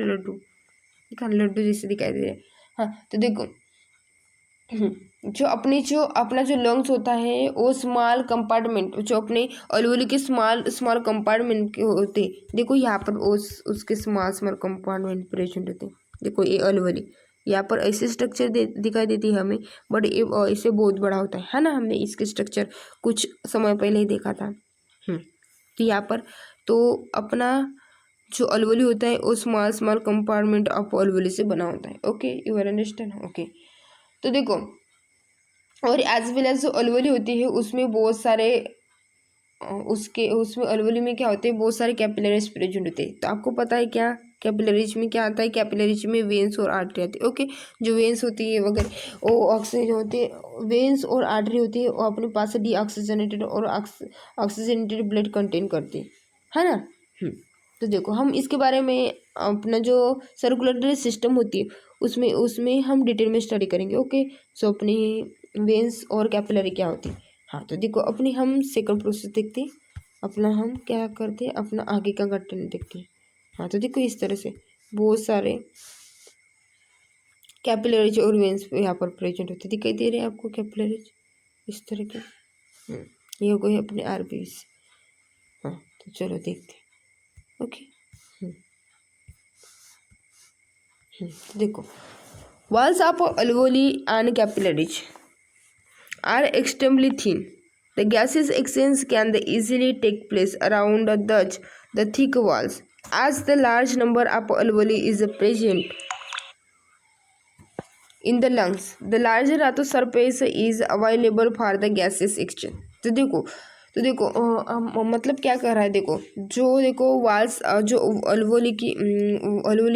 लड्डू जैसे दिखाई दे रहा है। हाँ, तो देखो जो अपना जो लंग्स होता है वो स्मॉल कंपार्टमेंट, जो अपने अलवोली के स्मॉल कंपार्टमेंट के होते, देखो यहाँ पर उसके स्मॉल कंपार्टमेंट प्रेजेंट होते। देखो ये अलवोली, यहाँ पर ऐसे स्ट्रक्चर दिखाई देती है हमें, बट ये इससे बहुत बड़ा होता है ना। हमने इसके स्ट्रक्चर कुछ समय पहले ही देखा था। तो यहाँ पर तो अपना जो अलवोली होता है वो स्मॉल कंपार्टमेंट ऑफ अलवोली से बना होता है, okay. You are understand, okay. तो देखो और एज वेल एज जो अलवोली होती है उसमें बहुत सारे उसमें अलवोली में क्या होते हैं, बहुत सारे कैपिलरीज प्रेजेंट होते हैं। तो आपको पता है क्या कैपिलरीज में क्या आता है, कैपिलरीज में वेन्स और आर्टरी आती है, ओके। जो वेन्स होती है वगैरह वो ऑक्सीजन होती है, वेन्स और आर्टरी होती है वो अपने पास डीऑक्सीजनेटेड और ऑक्सीजनेटेड ब्लड कंटेन करती है ना। तो देखो हम इसके बारे में अपना जो सर्कुलेटरी सिस्टम होती है उसमें हम डिटेल में स्टडी करेंगे, ओके। सो अपनी वेन्स और कैपिलरी क्या होती है। हाँ, तो देखो अपनी हम सेकंड प्रोसेस देखते हैं, अपना हम क्या करते हैं, अपना आगे का गठन देखते हैं। हाँ, तो देखो इस तरह से बहुत सारे कैपिलरीज और वेन्स यहाँ पर प्रेजेंट होते दिखाई दे रहे हैं आपको, कैपिलरीज इस तरह के। ये हो गए अपने आरबीज। हाँ, तो चलो देखते हैं, ओके। देखो walls of alveoli and capillaries are extremely thin The gaseous exchange can easily take place around the thick walls. As the large number of alveoli is present in the lungs, the larger the surface is available for the gaseous exchange. तो देखो मतलब क्या कर रहा है, देखो Waals जो अल्वोली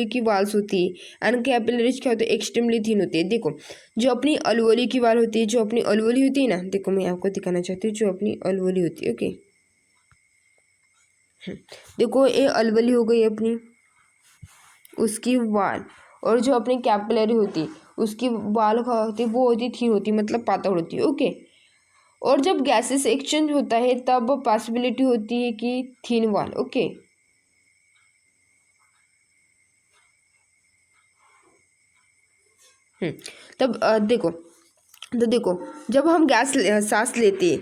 की वाल्स होती है एंड कैपिलरीज क्या होती है, एक्सट्रीमली थिन होती है। देखो जो अपनी अल्वोली की वाल होती है, जो अपनी अल्वोली होती है ना, देखो मैं आपको दिखाना चाहती हूँ जो अपनी अल्वोली होती है। ओके देखो ये अल्वोली हो गई अपनी, उसकी वाल, और जो अपनी कैपिलरी होती है उसकी वाल क्या होती है, वो होती थिन होती, मतलब पातळ होती है। ओके और जब गैसेस एक्सचेंज होता है तब पॉसिबिलिटी होती है कि थिन वाल। ओके तब देखो जब हम सांस लेते हैं,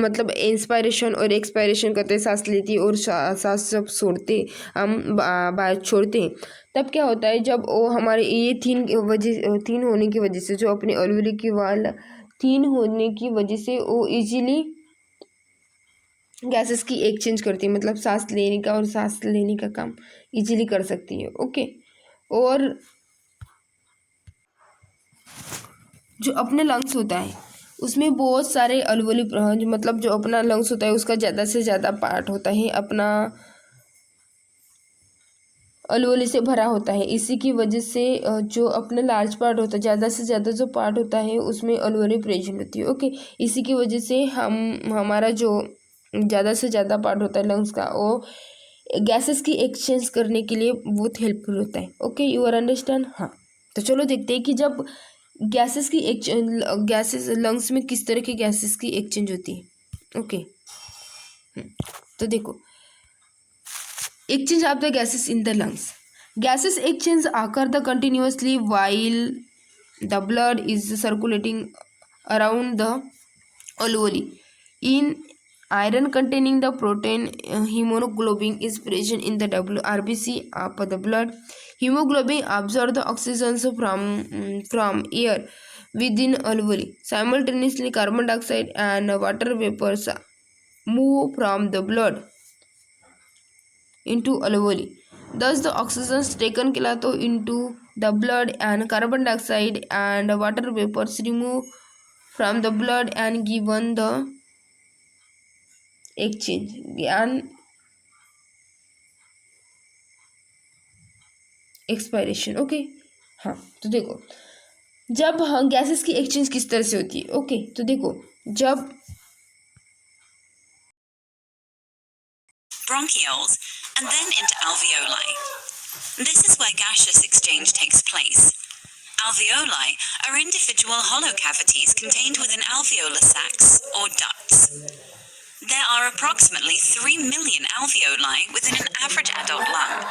मतलब इंस्पायरेशन और एक्सपायरेशन करते हैं, सांस लेती है और सांस जब छोड़ते हम बाहर छोड़ते हैं, तब क्या होता है, जब वो हमारे ये थीन होने की वजह से, जो अपने अल्वोली की वाल थीन होने की वजह से वो इजीली गैसेस की एक्सचेंज करती है, मतलब सांस लेने का और सांस लेने का काम इजीली कर सकती है। ओके और जो अपने लंग्स होता है उसमें बहुत सारे अल्वोली, मतलब जो अपना लंग्स होता है उसका ज़्यादा से ज़्यादा पार्ट होता है अपना अल्वोली से भरा होता है। इसी की वजह से जो अपना लार्ज पार्ट होता है, ज़्यादा से ज़्यादा जो पार्ट होता है उसमें अल्वोली प्रेजेंट होती है। ओके इसी की वजह से हमारा जो ज़्यादा से ज़्यादा पार्ट होता है लंग्स का, वो गैसेस की एक्सचेंज करने के लिए बहुत हेल्पफुल होता है। Okay you are understand. हाँ तो चलो देखते हैं कि जब गैसेस लंग्स में किस तरह की गैसेस की एक्सचेंज होती है। ओके तो देखो exchange of the gases in the lungs. Gases exchange occur the continuously while the blood is circulating around the alveoli. In iron containing the protein hemoglobin is present in the RBC of the blood. Hemoglobin absorbs the oxygen from air within alveoli. Simultaneously, carbon dioxide and water vapors move from the blood into alveoli. Thus, the oxygen is taken into the blood and carbon dioxide and water vapors removed from the blood and given the exchange and expiration. Okay हाँ तो देखो जब gases की exchange किस तरह से होती है। ओके तो देखो जब bronchioles and then into alveoli. This is where gaseous exchange takes place. Alveoli are individual hollow cavities contained within alveolar sacs or ducts. There are approximately 3 million alveoli within an average adult lung.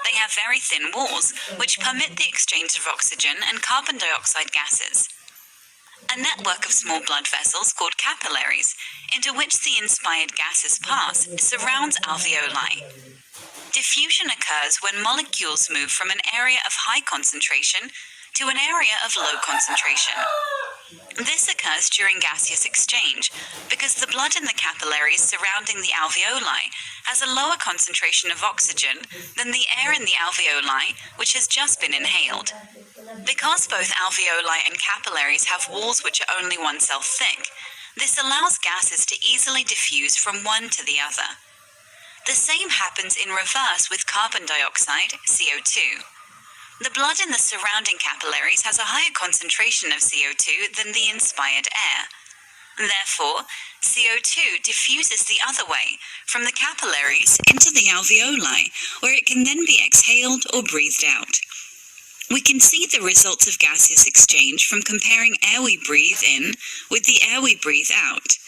They have very thin walls, which permit the exchange of oxygen and carbon dioxide gases. A network of small blood vessels called capillaries, into which the inspired gases pass, surrounds alveoli. Diffusion occurs when molecules move from an area of high concentration to an area of low concentration. This occurs during gaseous exchange because the blood in the capillaries surrounding the alveoli has a lower concentration of oxygen than the air in the alveoli, which has just been inhaled. Because both alveoli and capillaries have walls which are only 1 cell thick, this allows gases to easily diffuse from one to the other. The same happens in reverse with carbon dioxide, CO2. The blood in the surrounding capillaries has a higher concentration of CO2 than the inspired air. Therefore, CO2 diffuses the other way, from the capillaries into the alveoli, where it can then be exhaled or breathed out. We can see the results of gaseous exchange from comparing air we breathe in with the air we breathe out.